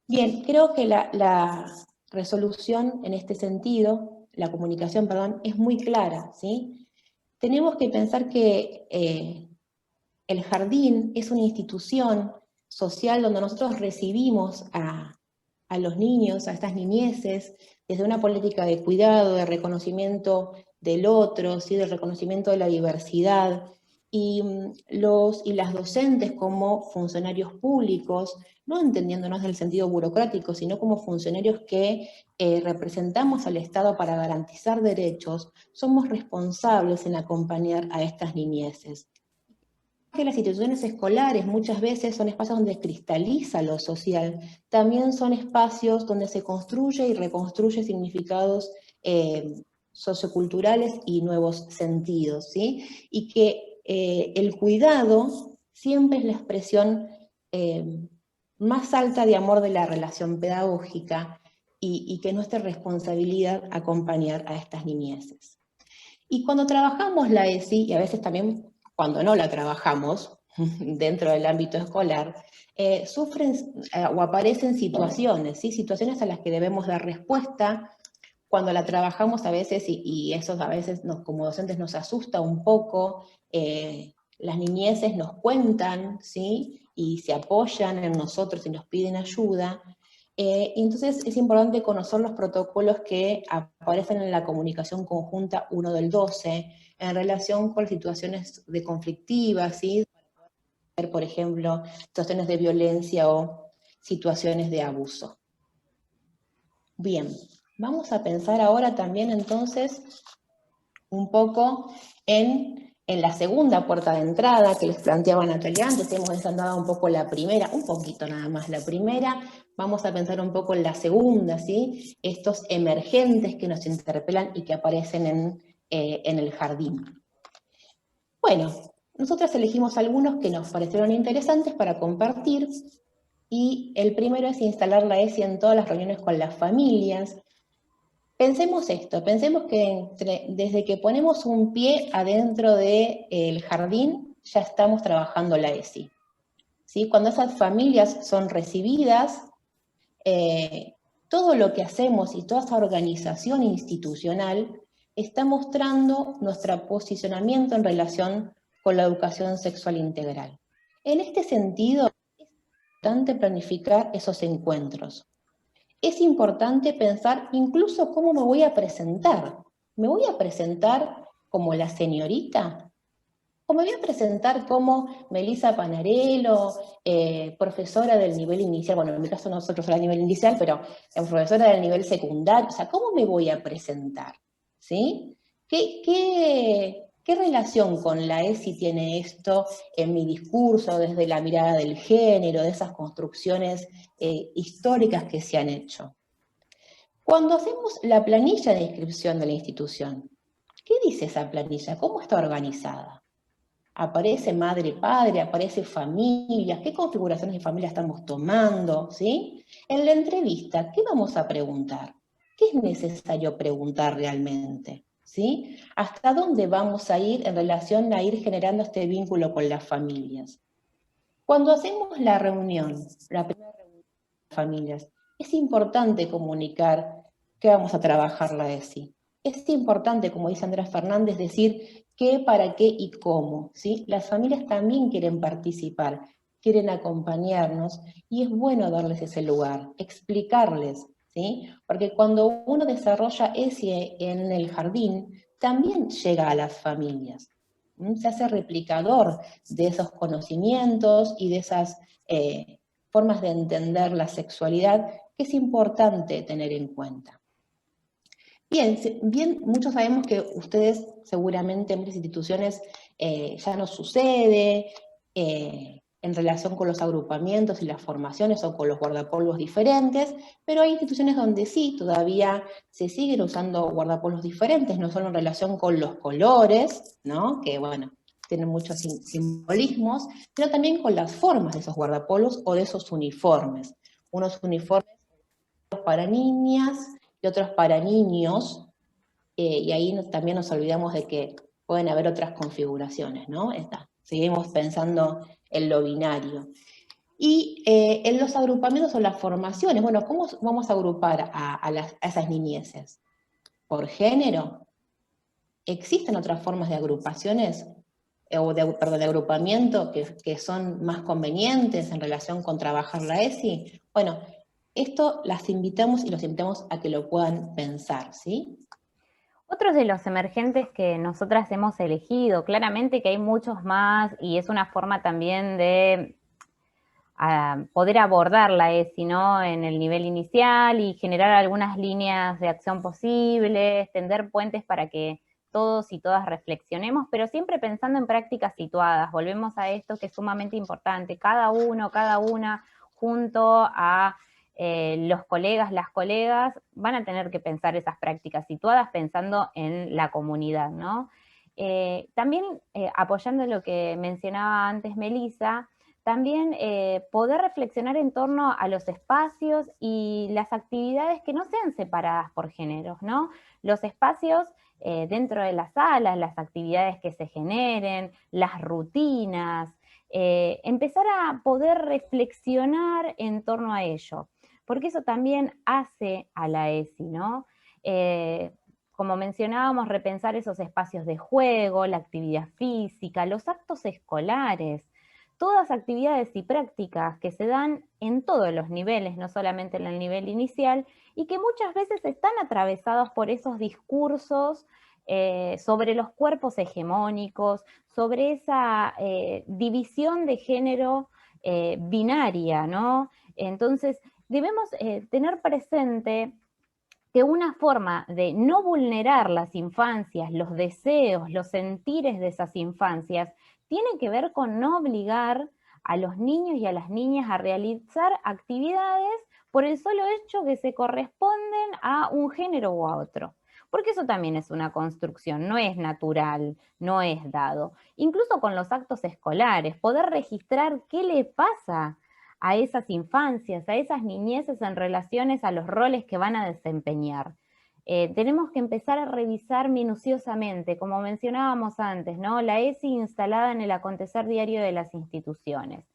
Bien, creo que la resolución en este sentido, la comunicación, perdón, es muy clara, ¿sí? Tenemos que pensar que el jardín es una institución social donde nosotros recibimos a los niños, a estas niñeces, desde una política de cuidado, de reconocimiento del otro, ¿sí?, del reconocimiento de la diversidad, y las docentes como funcionarios públicos, no entendiéndonos del sentido burocrático, sino como funcionarios que representamos al Estado para garantizar derechos, somos responsables en acompañar a estas niñeces. Que las instituciones escolares muchas veces son espacios donde cristaliza lo social, también son espacios donde se construye y reconstruye significados socioculturales y nuevos sentidos, ¿sí? Y que el cuidado siempre es la expresión más alta de amor de la relación pedagógica y que es nuestra responsabilidad acompañar a estas niñeces. Y cuando trabajamos la ESI, y a veces también cuando no la trabajamos dentro del ámbito escolar, sufren o aparecen situaciones, ¿sí?, situaciones a las que debemos dar respuesta cuando la trabajamos a veces, y eso a veces como docentes nos asusta un poco, las niñeces nos cuentan, ¿sí? Y se apoyan en nosotros y nos piden ayuda. Y entonces es importante conocer los protocolos que aparecen en la comunicación conjunta 1 del 12 en relación con situaciones de conflictivas, ¿sí? Por ejemplo, situaciones de violencia o situaciones de abuso. Bien, vamos a pensar ahora también entonces un poco en la segunda puerta de entrada que les planteaba Natalia antes. Hemos desandado un poco la primera, un poquito nada más la primera. Vamos a pensar un poco en la segunda, ¿sí? Estos emergentes que nos interpelan y que aparecen en el jardín. Bueno, nosotros elegimos algunos que nos parecieron interesantes para compartir, y el primero es instalar la ESI en todas las reuniones con las familias. Pensemos esto, pensemos que desde que ponemos un pie adentro del jardín, ya estamos trabajando la ESI. ¿Sí? Cuando esas familias son recibidas, todo lo que hacemos y toda esa organización institucional está mostrando nuestro posicionamiento en relación con la educación sexual integral. En este sentido, es importante planificar esos encuentros. Es importante pensar incluso cómo me voy a presentar. ¿Me voy a presentar como la señorita? ¿O me voy a presentar como Melissa Panarello, profesora del nivel inicial? Bueno, en mi caso nosotros era nivel inicial, pero profesora del nivel secundario. O sea, ¿cómo me voy a presentar? ¿Sí? ¿Qué relación con la ESI tiene esto en mi discurso, desde la mirada del género, de esas construcciones históricas que se han hecho? Cuando hacemos la planilla de inscripción de la institución, ¿qué dice esa planilla? ¿Cómo está organizada? ¿Aparece madre, padre? ¿Aparece familia? ¿Qué configuraciones de familia estamos tomando? ¿Sí? En la entrevista, ¿qué vamos a preguntar? ¿Qué es necesario preguntar realmente? ¿Sí? ¿Hasta dónde vamos a ir en relación a ir generando este vínculo con las familias? Cuando hacemos la reunión, la primera reunión de las familias, es importante comunicar que vamos a trabajar la ESI. Es importante, como dice Andrea Fernández, decir qué, para qué y cómo, ¿sí? Las familias también quieren participar, quieren acompañarnos, y es bueno darles ese lugar, explicarles, ¿sí? Porque cuando uno desarrolla ESI en el jardín, también llega a las familias. Se hace replicador de esos conocimientos y de esas formas de entender la sexualidad que es importante tener en cuenta. Bien, muchos sabemos que ustedes seguramente en muchas instituciones ya no sucede en relación con los agrupamientos y las formaciones o con los guardapolvos diferentes, pero hay instituciones donde sí, todavía se siguen usando guardapolvos diferentes, no solo en relación con los colores, ¿no? Que bueno, tienen muchos simbolismos, pero también con las formas de esos guardapolvos o de esos uniformes. Unos uniformes para niñas y otros para niños, y ahí también nos olvidamos de que pueden haber otras configuraciones, ¿no? Seguimos pensando en lo binario. Y en los agrupamientos o las formaciones, bueno, ¿cómo vamos a agrupar a esas niñeces? ¿Por género? ¿Existen otras formas de agrupaciones, de agrupamiento que son más convenientes en relación con trabajar la ESI? Bueno, esto las invitamos y los invitamos a que lo puedan pensar, ¿sí? Otros de los emergentes que nosotras hemos elegido, claramente que hay muchos más y es una forma también de poder abordar la ESI, ¿no? En el nivel inicial y generar algunas líneas de acción posibles, tender puentes para que todos y todas reflexionemos, pero siempre pensando en prácticas situadas. Volvemos a esto que es sumamente importante. Cada uno, cada una, junto a los colegas, las colegas, van a tener que pensar esas prácticas situadas pensando en la comunidad, ¿no? También apoyando lo que mencionaba antes Melissa, también poder reflexionar en torno a los espacios y las actividades que no sean separadas por géneros, ¿no? Los espacios dentro de las salas, las actividades que se generen, las rutinas, empezar a poder reflexionar en torno a ello, porque eso también hace a la ESI, ¿no? como mencionábamos, repensar esos espacios de juego, la actividad física, los actos escolares, todas actividades y prácticas que se dan en todos los niveles, no solamente en el nivel inicial, y que muchas veces están atravesados por esos discursos sobre los cuerpos hegemónicos, sobre esa división de género binaria, ¿no? Entonces, debemos tener presente que una forma de no vulnerar las infancias, los deseos, los sentires de esas infancias, tiene que ver con no obligar a los niños y a las niñas a realizar actividades por el solo hecho que se corresponden a un género u a otro. Porque eso también es una construcción, no es natural, no es dado. Incluso con los actos escolares, poder registrar qué le pasa a esas infancias, a esas niñeces en relaciones a los roles que van a desempeñar. Tenemos que empezar a revisar minuciosamente, como mencionábamos antes, ¿no? La ESI instalada en el acontecer diario de las instituciones.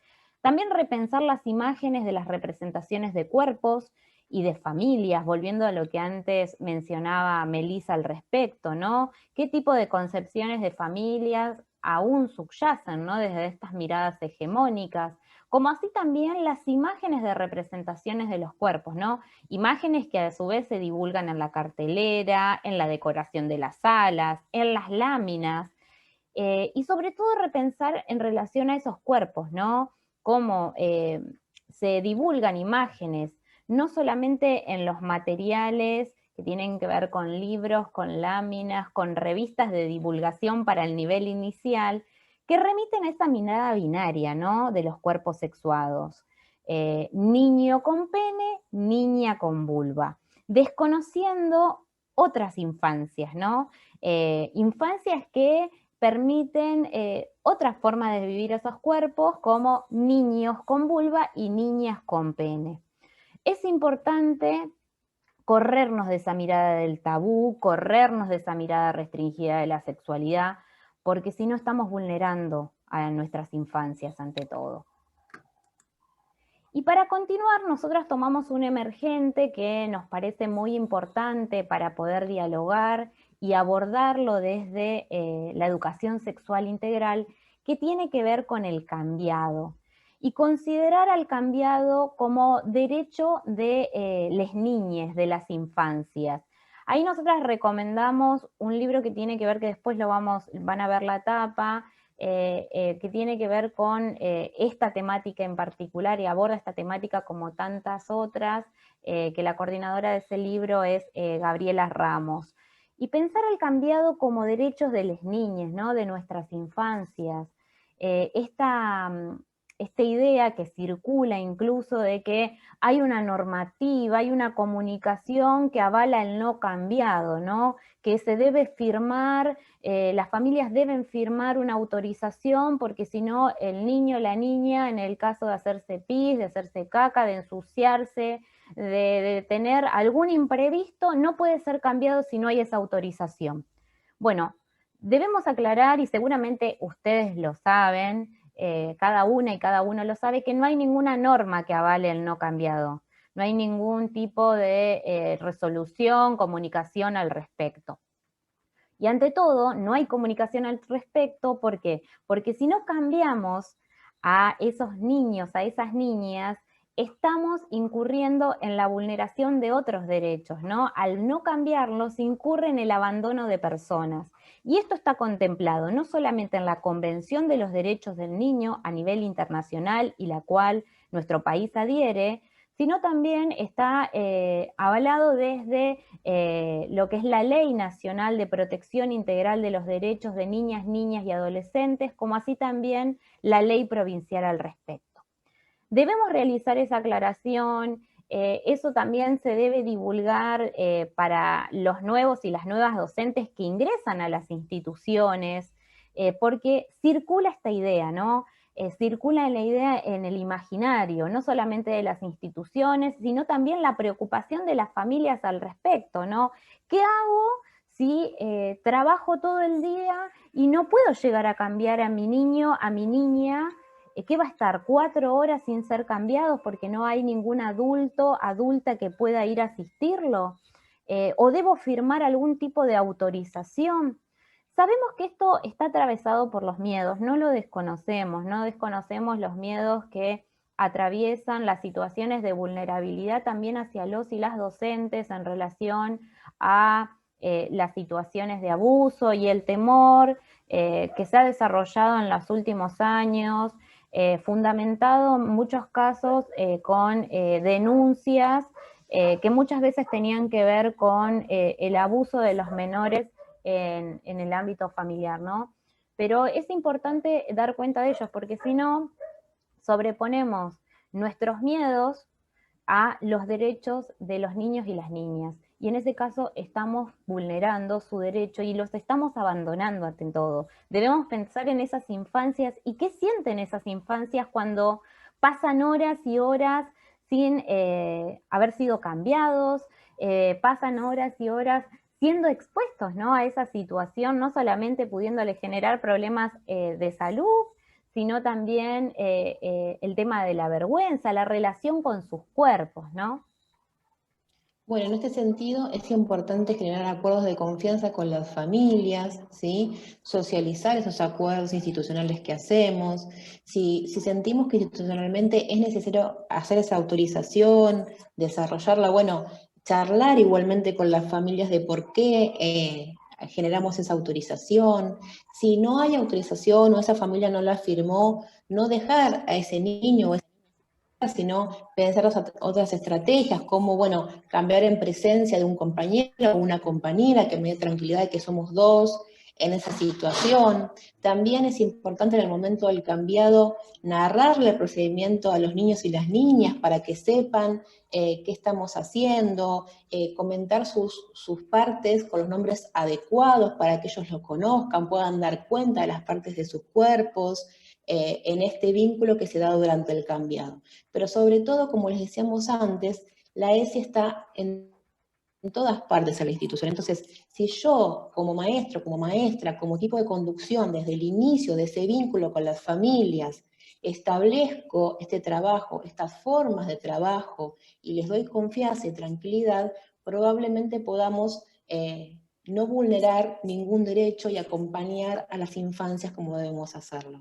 También repensar las imágenes de las representaciones de cuerpos y de familias, volviendo a lo que antes mencionaba Melissa al respecto, ¿no? ¿Qué tipo de concepciones de familias aún subyacen, ¿no? Desde estas miradas hegemónicas, como así también las imágenes de representaciones de los cuerpos, ¿no? Imágenes que a su vez se divulgan en la cartelera, en la decoración de las salas, en las láminas, y sobre todo repensar en relación a esos cuerpos, ¿no? Cómo se divulgan imágenes, no solamente en los materiales que tienen que ver con libros, con láminas, con revistas de divulgación para el nivel inicial, que remiten a esa mirada binaria, ¿no? De los cuerpos sexuados. Niño con pene, niña con vulva. Desconociendo otras infancias, ¿no? Infancias que permiten otra forma de vivir esos cuerpos, como niños con vulva y niñas con pene. Es importante corrernos de esa mirada del tabú, corrernos de esa mirada restringida de la sexualidad, porque si no estamos vulnerando a nuestras infancias ante todo. Y para continuar, nosotras tomamos un emergente que nos parece muy importante para poder dialogar y abordarlo desde la educación sexual integral, que tiene que ver con el cambiado. Y considerar al cambiado como derecho de las niñas, de las infancias. Ahí nosotras recomendamos un libro que tiene que ver, que después van a ver la tapa, que tiene que ver con esta temática en particular y aborda esta temática como tantas otras, que la coordinadora de ese libro es Gabriela Ramos. Y pensar el cambiado como derechos de las niñas, ¿no? De nuestras infancias. Esta idea que circula incluso de que hay una normativa, hay una comunicación que avala el no cambiado, ¿no? Que se debe firmar, las familias deben firmar una autorización porque si no el niño o la niña, en el caso de hacerse pis, de hacerse caca, de ensuciarse, de tener algún imprevisto, no puede ser cambiado si no hay esa autorización. Bueno, debemos aclarar, y seguramente ustedes lo saben, cada una y cada uno lo sabe, que no hay ninguna norma que avale el no cambiado. No hay ningún tipo de resolución, comunicación al respecto. Y ante todo, no hay comunicación al respecto, ¿por qué? Porque si no cambiamos a esos niños, a esas niñas, estamos incurriendo en la vulneración de otros derechos, ¿no? Al no cambiarlos, incurre en el abandono de personas. Y esto está contemplado no solamente en la Convención de los Derechos del Niño a nivel internacional y la cual nuestro país adhiere, sino también está avalado desde lo que es la Ley Nacional de Protección Integral de los Derechos de Niñas, Niñas y Adolescentes, como así también la ley provincial al respecto. Debemos realizar esa aclaración, eso también se debe divulgar para los nuevos y las nuevas docentes que ingresan a las instituciones, porque circula esta idea, ¿no? Circula la idea en el imaginario, no solamente de las instituciones, sino también la preocupación de las familias al respecto, ¿no? ¿Qué hago si trabajo todo el día y no puedo llegar a cambiar a mi niño, a mi niña? ¿Qué va a estar 4 horas sin ser cambiado porque no hay ningún adulto, adulta que pueda ir a asistirlo? ¿O debo firmar algún tipo de autorización? Sabemos que esto está atravesado por los miedos, no lo desconocemos, no desconocemos los miedos que atraviesan las situaciones de vulnerabilidad también hacia los y las docentes en relación a las situaciones de abuso y el temor que se ha desarrollado en los últimos años, fundamentado en muchos casos con denuncias que muchas veces tenían que ver con el abuso de los menores en el ámbito familiar, ¿no? Pero es importante dar cuenta de ellos, porque si no, sobreponemos nuestros miedos a los derechos de los niños y las niñas. Y en ese caso estamos vulnerando su derecho y los estamos abandonando ante todo. Debemos pensar en esas infancias y qué sienten esas infancias cuando pasan horas y horas sin haber sido cambiados, pasan horas y horas siendo expuestos, ¿no?, a esa situación, no solamente pudiéndole generar problemas de salud, sino también el tema de la vergüenza, la relación con sus cuerpos, ¿no? Bueno, en este sentido es importante generar acuerdos de confianza con las familias, ¿sí? Socializar esos acuerdos institucionales que hacemos. Si sentimos que institucionalmente es necesario hacer esa autorización, desarrollarla, bueno, charlar igualmente con las familias de por qué generamos esa autorización. Si no hay autorización o esa familia no la firmó, no dejar a ese niño o sino pensar otras estrategias, como, bueno, cambiar en presencia de un compañero o una compañera que me dé tranquilidad de que somos dos en esa situación. También es importante en el momento del cambiado narrarle el procedimiento a los niños y las niñas para que sepan qué estamos haciendo, comentar sus partes con los nombres adecuados para que ellos lo conozcan, puedan dar cuenta de las partes de sus cuerpos, en este vínculo que se da durante el cambiado. Pero sobre todo, como les decíamos antes, la ESI está en todas partes de la institución. Entonces, si yo, como maestro, como maestra, como equipo de conducción, desde el inicio de ese vínculo con las familias, establezco este trabajo, estas formas de trabajo, y les doy confianza y tranquilidad, probablemente podamos no vulnerar ningún derecho y acompañar a las infancias como debemos hacerlo.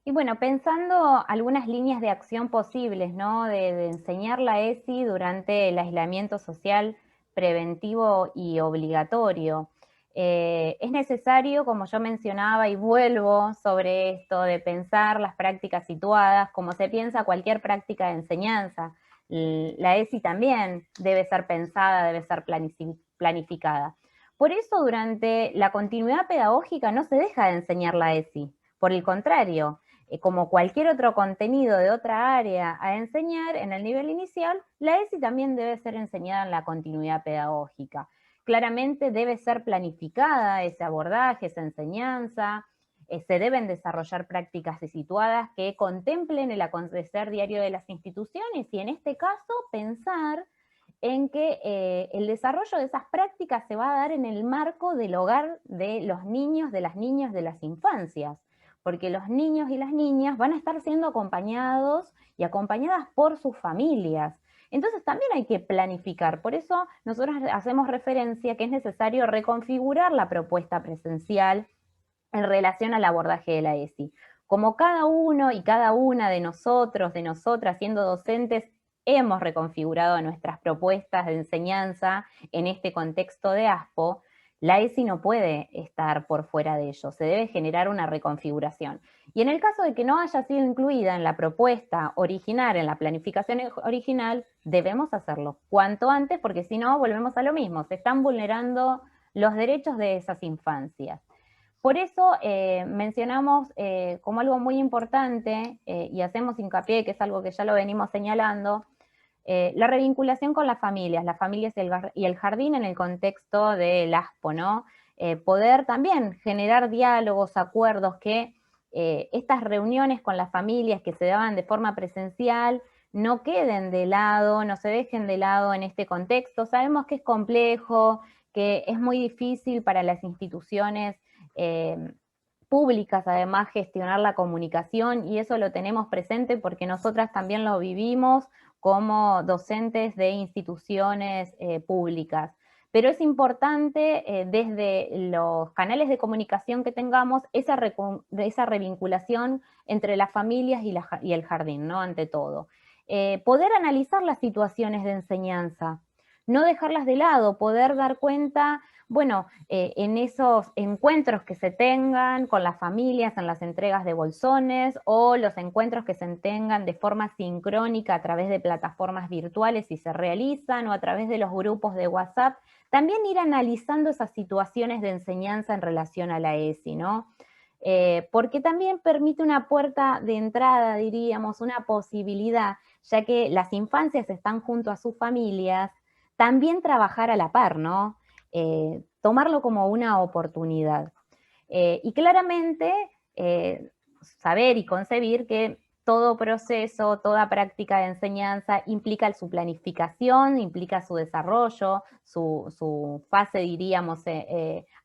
Y bueno, pensando algunas líneas de acción posibles, ¿no?, de enseñar la ESI durante el aislamiento social preventivo y obligatorio. Es necesario, como yo mencionaba, y vuelvo sobre esto, de pensar las prácticas situadas como se piensa cualquier práctica de enseñanza. La ESI también debe ser pensada, debe ser planificada. Por eso, durante la continuidad pedagógica no se deja de enseñar la ESI. Por el contrario, como cualquier otro contenido de otra área a enseñar en el nivel inicial, la ESI también debe ser enseñada en la continuidad pedagógica. Claramente debe ser planificada ese abordaje, esa enseñanza, se deben desarrollar prácticas situadas que contemplen el acontecer diario de las instituciones y en este caso pensar en que el desarrollo de esas prácticas se va a dar en el marco del hogar de los niños, de las niñas, de las infancias, porque los niños y las niñas van a estar siendo acompañados y acompañadas por sus familias. Entonces también hay que planificar, por eso nosotros hacemos referencia que es necesario reconfigurar la propuesta presencial en relación al abordaje de la ESI. Como cada uno y cada una de nosotros, de nosotras, siendo docentes, hemos reconfigurado nuestras propuestas de enseñanza en este contexto de ASPO, la ESI no puede estar por fuera de ello, se debe generar una reconfiguración. Y en el caso de que no haya sido incluida en la propuesta original, en la planificación original, debemos hacerlo cuanto antes, porque si no, volvemos a lo mismo, se están vulnerando los derechos de esas infancias. Por eso mencionamos como algo muy importante, y hacemos hincapié, que es algo que ya lo venimos señalando, la revinculación con las familias y el jardín en el contexto del ASPO, ¿no? Poder también generar diálogos, acuerdos, que estas reuniones con las familias que se daban de forma presencial no queden de lado, no se dejen de lado en este contexto. Sabemos que es complejo, que es muy difícil para las instituciones públicas, además, gestionar la comunicación, y eso lo tenemos presente porque nosotras también lo vivimos como docentes de instituciones públicas. Pero es importante desde los canales de comunicación que tengamos esa revinculación entre las familias y el jardín, ¿no? Ante todo. Poder analizar las situaciones de enseñanza, no dejarlas de lado, poder dar cuenta, bueno, en esos encuentros que se tengan con las familias, en las entregas de bolsones, o los encuentros que se tengan de forma sincrónica a través de plataformas virtuales si se realizan, o a través de los grupos de WhatsApp, también ir analizando esas situaciones de enseñanza en relación a la ESI, ¿no? Porque también permite una puerta de entrada, diríamos, una posibilidad, ya que las infancias están junto a sus familias, también trabajar a la par, ¿no? Tomarlo como una oportunidad. Y claramente saber y concebir que todo proceso, toda práctica de enseñanza implica su planificación, implica su desarrollo, su fase, diríamos,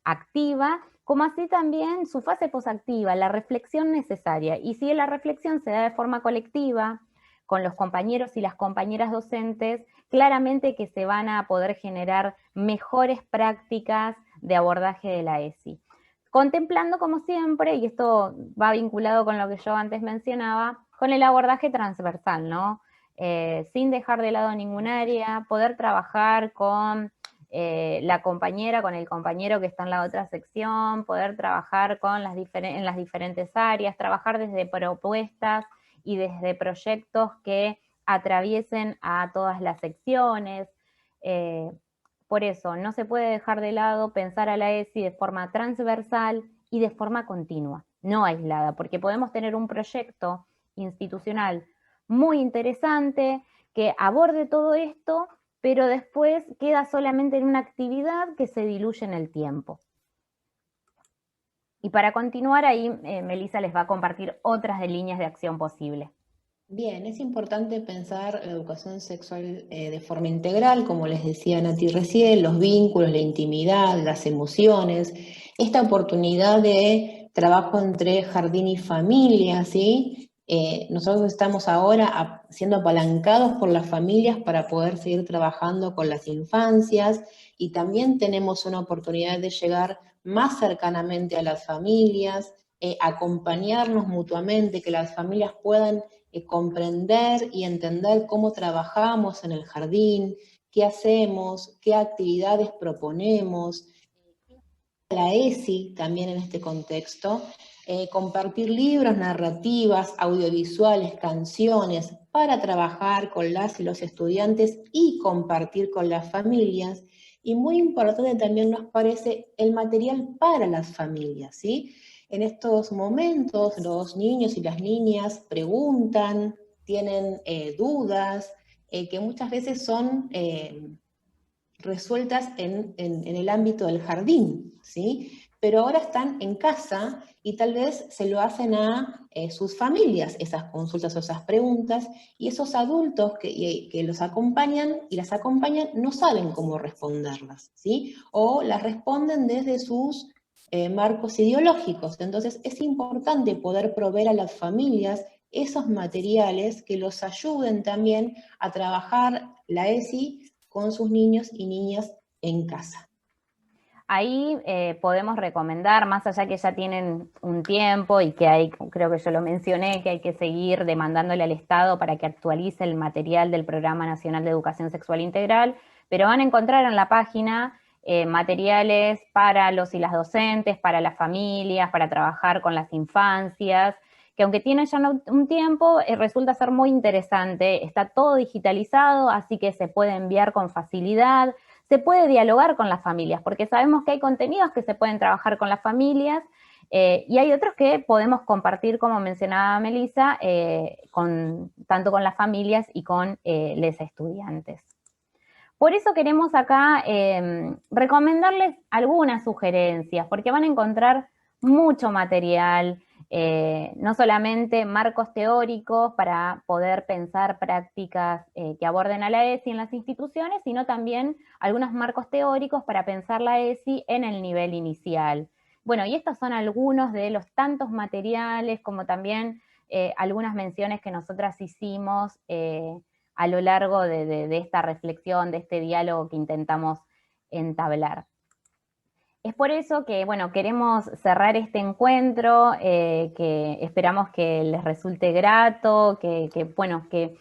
activa, como así también su fase posactiva, la reflexión necesaria. Y si la reflexión se da de forma colectiva, con los compañeros y las compañeras docentes, claramente que se van a poder generar mejores prácticas de abordaje de la ESI. Contemplando, como siempre, y esto va vinculado con lo que yo antes mencionaba, con el abordaje transversal, ¿no? Sin dejar de lado ningún área, poder trabajar con la compañera, con el compañero que está en la otra sección, poder trabajar con en las diferentes áreas, trabajar desde propuestas y desde proyectos que atraviesen a todas las secciones. Por eso, no se puede dejar de lado pensar a la ESI de forma transversal y de forma continua, no aislada, porque podemos tener un proyecto institucional muy interesante que aborde todo esto, pero después queda solamente en una actividad que se diluye en el tiempo. Y para continuar ahí, Melissa les va a compartir otras de líneas de acción posibles. Bien, es importante pensar la educación sexual de forma integral, como les decía Nati recién, los vínculos, la intimidad, las emociones, esta oportunidad de trabajo entre jardín y familia, ¿sí? Nosotros estamos ahora siendo apalancados por las familias para poder seguir trabajando con las infancias, y también tenemos una oportunidad de llegar más cercanamente a las familias, acompañarnos mutuamente, que las familias puedan comprender y entender cómo trabajamos en el jardín, qué hacemos, qué actividades proponemos. La ESI también en este contexto, compartir libros, narrativas, audiovisuales, canciones, para trabajar con las y los estudiantes y compartir con las familias. Y muy importante también nos parece el material para las familias, ¿sí? En estos momentos los niños y las niñas preguntan, tienen dudas, que muchas veces son resueltas en el ámbito del jardín, ¿sí? Pero ahora están en casa y tal vez se lo hacen a sus familias, esas consultas o esas preguntas, y esos adultos que los acompañan y las acompañan no saben cómo responderlas, ¿sí? O las responden desde sus marcos ideológicos. Entonces es importante poder proveer a las familias esos materiales que los ayuden también a trabajar la ESI con sus niños y niñas en casa. Ahí podemos recomendar, más allá que ya tienen un tiempo y que hay, creo que yo lo mencioné, que hay que seguir demandándole al Estado para que actualice el material del Programa Nacional de Educación Sexual Integral, pero van a encontrar en la página materiales para los y las docentes, para las familias, para trabajar con las infancias, que aunque tiene ya un tiempo, resulta ser muy interesante. Está todo digitalizado, así que se puede enviar con facilidad. Se puede dialogar con las familias, porque sabemos que hay contenidos que se pueden trabajar con las familias y hay otros que podemos compartir, como mencionaba Melissa, tanto con las familias y con los estudiantes. Por eso queremos acá recomendarles algunas sugerencias, porque van a encontrar mucho material, no solamente marcos teóricos para poder pensar prácticas que aborden a la ESI en las instituciones, sino también algunos marcos teóricos para pensar la ESI en el nivel inicial. Bueno, y estos son algunos de los tantos materiales, como también algunas menciones que nosotras hicimos a lo largo de esta reflexión, de este diálogo que intentamos entablar. Es por eso que, bueno, queremos cerrar este encuentro, que esperamos que les resulte grato, que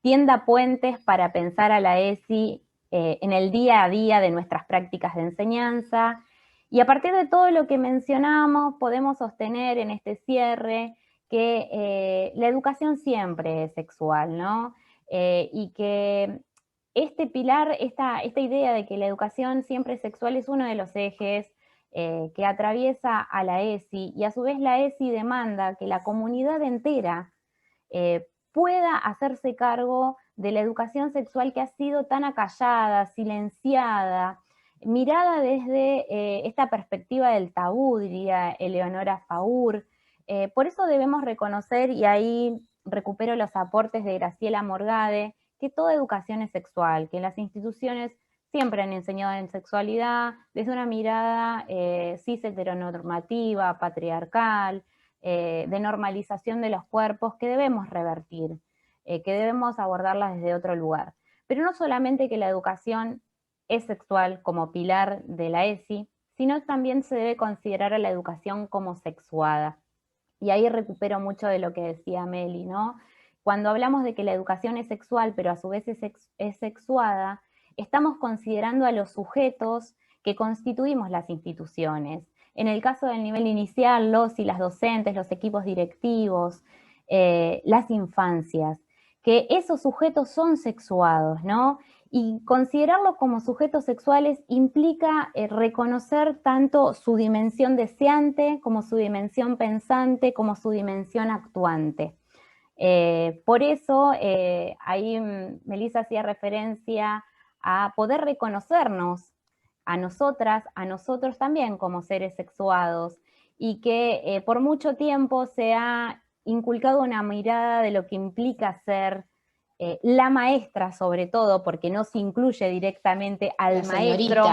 tienda puentes para pensar a la ESI en el día a día de nuestras prácticas de enseñanza. Y a partir de todo lo que mencionamos, podemos sostener en este cierre que la educación siempre es sexual, ¿no? Y que este pilar, esta idea de que la educación siempre es sexual es uno de los ejes que atraviesa a la ESI, y a su vez la ESI demanda que la comunidad entera pueda hacerse cargo de la educación sexual que ha sido tan acallada, silenciada, mirada desde esta perspectiva del tabú, diría Eleonora Faur. Por eso debemos reconocer, y ahí recupero los aportes de Graciela Morgade, que toda educación es sexual, que las instituciones siempre han enseñado en sexualidad desde una mirada cis heteronormativa, patriarcal, de normalización de los cuerpos que debemos revertir, que debemos abordarlas desde otro lugar. Pero no solamente que la educación es sexual como pilar de la ESI, sino también se debe considerar a la educación como sexuada. Y ahí recupero mucho de lo que decía Meli, ¿no? Cuando hablamos de que la educación es sexual, pero a su vez es sexuada, estamos considerando a los sujetos que constituimos las instituciones. En el caso del nivel inicial, los y las docentes, los equipos directivos, las infancias, que esos sujetos son sexuados, ¿no? Y considerarlos como sujetos sexuales implica reconocer tanto su dimensión deseante, como su dimensión pensante, como su dimensión actuante. Por eso, ahí Melissa hacía referencia a poder reconocernos a nosotras, a nosotros también como seres sexuados, y que por mucho tiempo se ha inculcado una mirada de lo que implica ser la maestra, sobre todo, porque no se incluye directamente al maestro,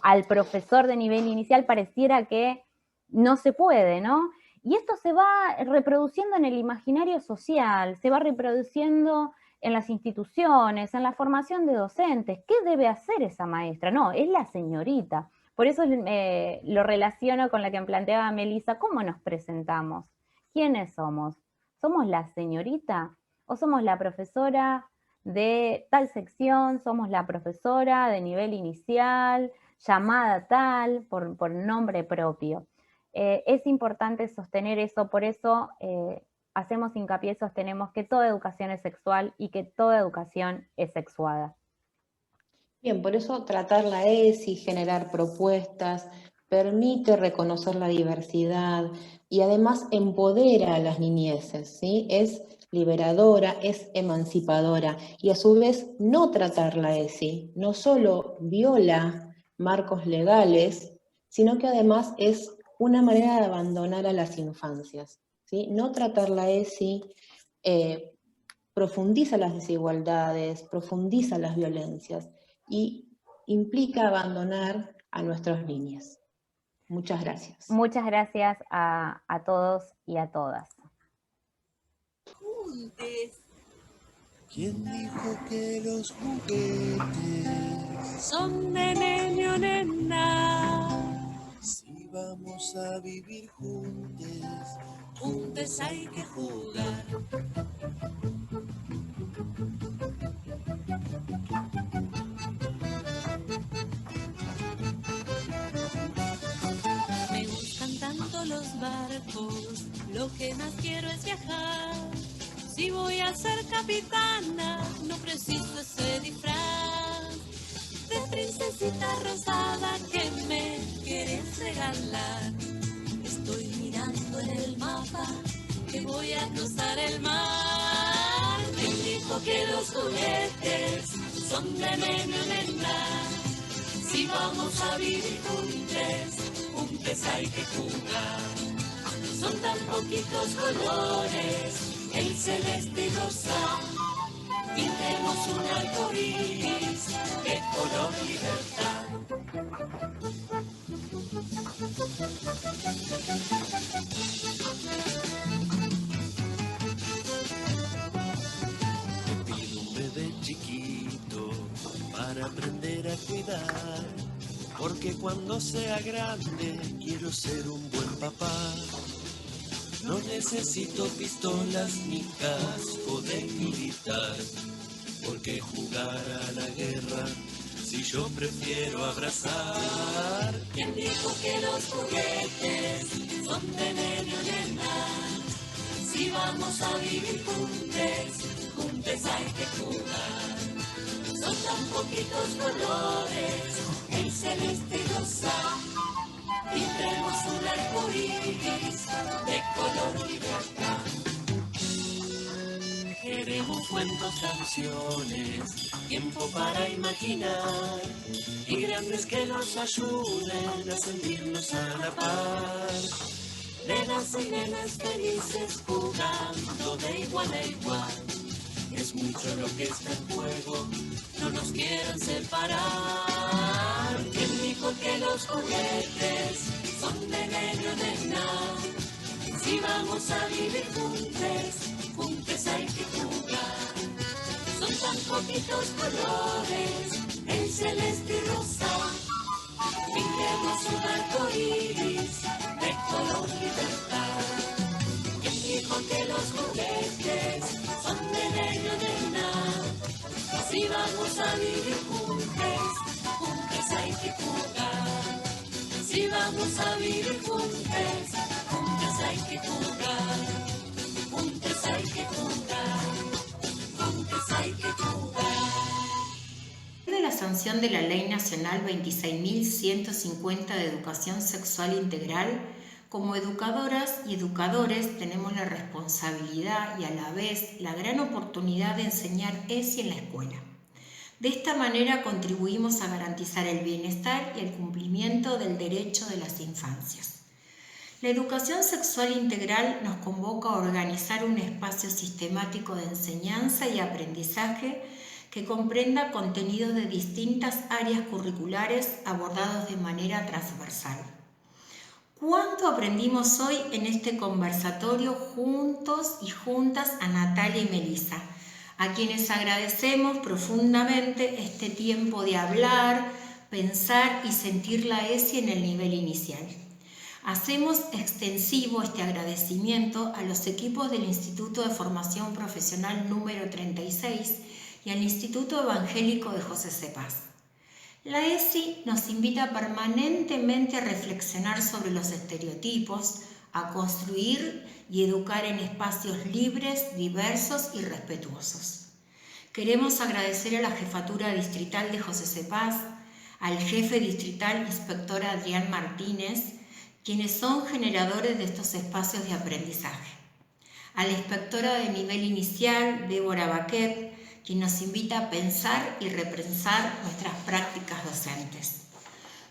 al profesor de nivel inicial, pareciera que no se puede, ¿no? Y esto se va reproduciendo en el imaginario social, se va reproduciendo en las instituciones, en la formación de docentes. ¿Qué debe hacer esa maestra? No, es la señorita. Por eso lo relaciono con la que planteaba Melissa. ¿Cómo nos presentamos? ¿Quiénes somos? ¿Somos la señorita? ¿O somos la profesora de tal sección? ¿Somos la profesora de nivel inicial, llamada tal, por nombre propio? Es importante sostener eso, por eso hacemos hincapié, sostenemos que toda educación es sexual y que toda educación es sexuada. Bien, por eso tratar la ESI, generar propuestas, permite reconocer la diversidad y además empodera a las niñeces, ¿sí? Es liberadora, es emancipadora, y a su vez no tratar la ESI no solo viola marcos legales, sino que además es una manera de abandonar a las infancias, ¿sí? No tratar la ESI profundiza las desigualdades, profundiza las violencias y implica abandonar a nuestros niños. Muchas gracias. Muchas gracias a todos y a todas. ¿Quién dijo que los juguetes son de niño, nena? Si vamos a vivir juntos, Juntos hay que jugar. Me gustan tanto los barcos, lo que más quiero es viajar. Si voy a ser capitana, no preciso ese disfraz de princesita rosada que me quieres regalar. Estoy mirando en el mapa que voy a cruzar el mar. Me dijo que los juguetes son de nena, nena. Si vamos a vivir juntos hay que jugar. Son tan poquitos colores, el celeste y rosa. Pintemos un arco iris de color libertad. te pido un bebé cuidar, porque cuando sea grande quiero ser un buen papá. No necesito pistolas ni casco de militar, porque jugar a la guerra si yo prefiero abrazar. ¿Quién dijo que los juguetes son veneno, nena? Si vamos a vivir juntos hay que jugar. Son tan poquitos colores, el celeste y rosa. Pintemos un arco iris de color libertad. Queremos cuentos, canciones, tiempo para imaginar, y grandes que nos ayuden a sentirnos a la par. Nenas y nenas felices jugando de igual a igual. Es mucho lo que está en juego, No nos quieran separar. ¿Quién dijo que los juguetes son veneno, nena? Si vamos a vivir juntos hay que jugar. Son tan poquitos colores, el celeste y rosa. Pintemos un arco iris de color libertad. ¿Quién dijo que los juguetes son veneno, nena? Si vamos a vivir juntos hay que jugar. Si vamos a vivir juntos hay que jugar. Juntos hay que jugar. Juntos hay que jugar. De la sanción de la Ley Nacional 26.150 de Educación Sexual Integral, como educadoras y educadores tenemos la responsabilidad y a la vez la gran oportunidad de enseñar ESI en la escuela. De esta manera contribuimos a garantizar el bienestar y el cumplimiento del derecho de las infancias. La educación sexual integral nos convoca a organizar un espacio sistemático de enseñanza y aprendizaje que comprenda contenidos de distintas áreas curriculares abordados de manera transversal. ¿Cuánto aprendimos hoy en este conversatorio juntos y juntas a Natalia y Melissa, a quienes agradecemos profundamente este tiempo de hablar, pensar y sentir la ESI en el nivel inicial? Hacemos extensivo este agradecimiento a los equipos del Instituto de Formación Profesional número 36 y al Instituto Evangélico de José C. Paz. La ESI nos invita permanentemente a reflexionar sobre los estereotipos, a construir y educar en espacios libres, diversos y respetuosos. Queremos agradecer a la Jefatura Distrital de José C. Paz, al Jefe Distrital Inspector Adrián Martínez, quienes son generadores de estos espacios de aprendizaje. A la Inspectora de Nivel Inicial, Débora Baquet, quien nos invita a pensar y repensar nuestras prácticas docentes.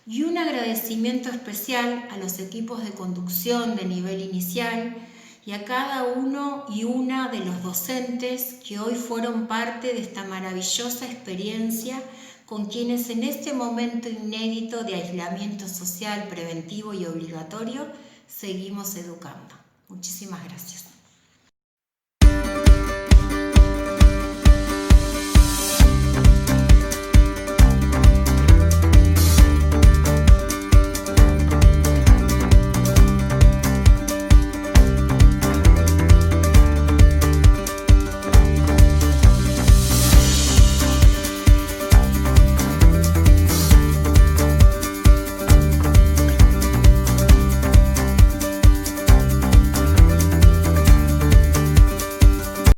Y un agradecimiento especial a los equipos de conducción de nivel inicial y a cada uno y una de los docentes que hoy fueron parte de esta maravillosa experiencia con quienes en este momento inédito de aislamiento social preventivo y obligatorio seguimos educando. Muchísimas gracias.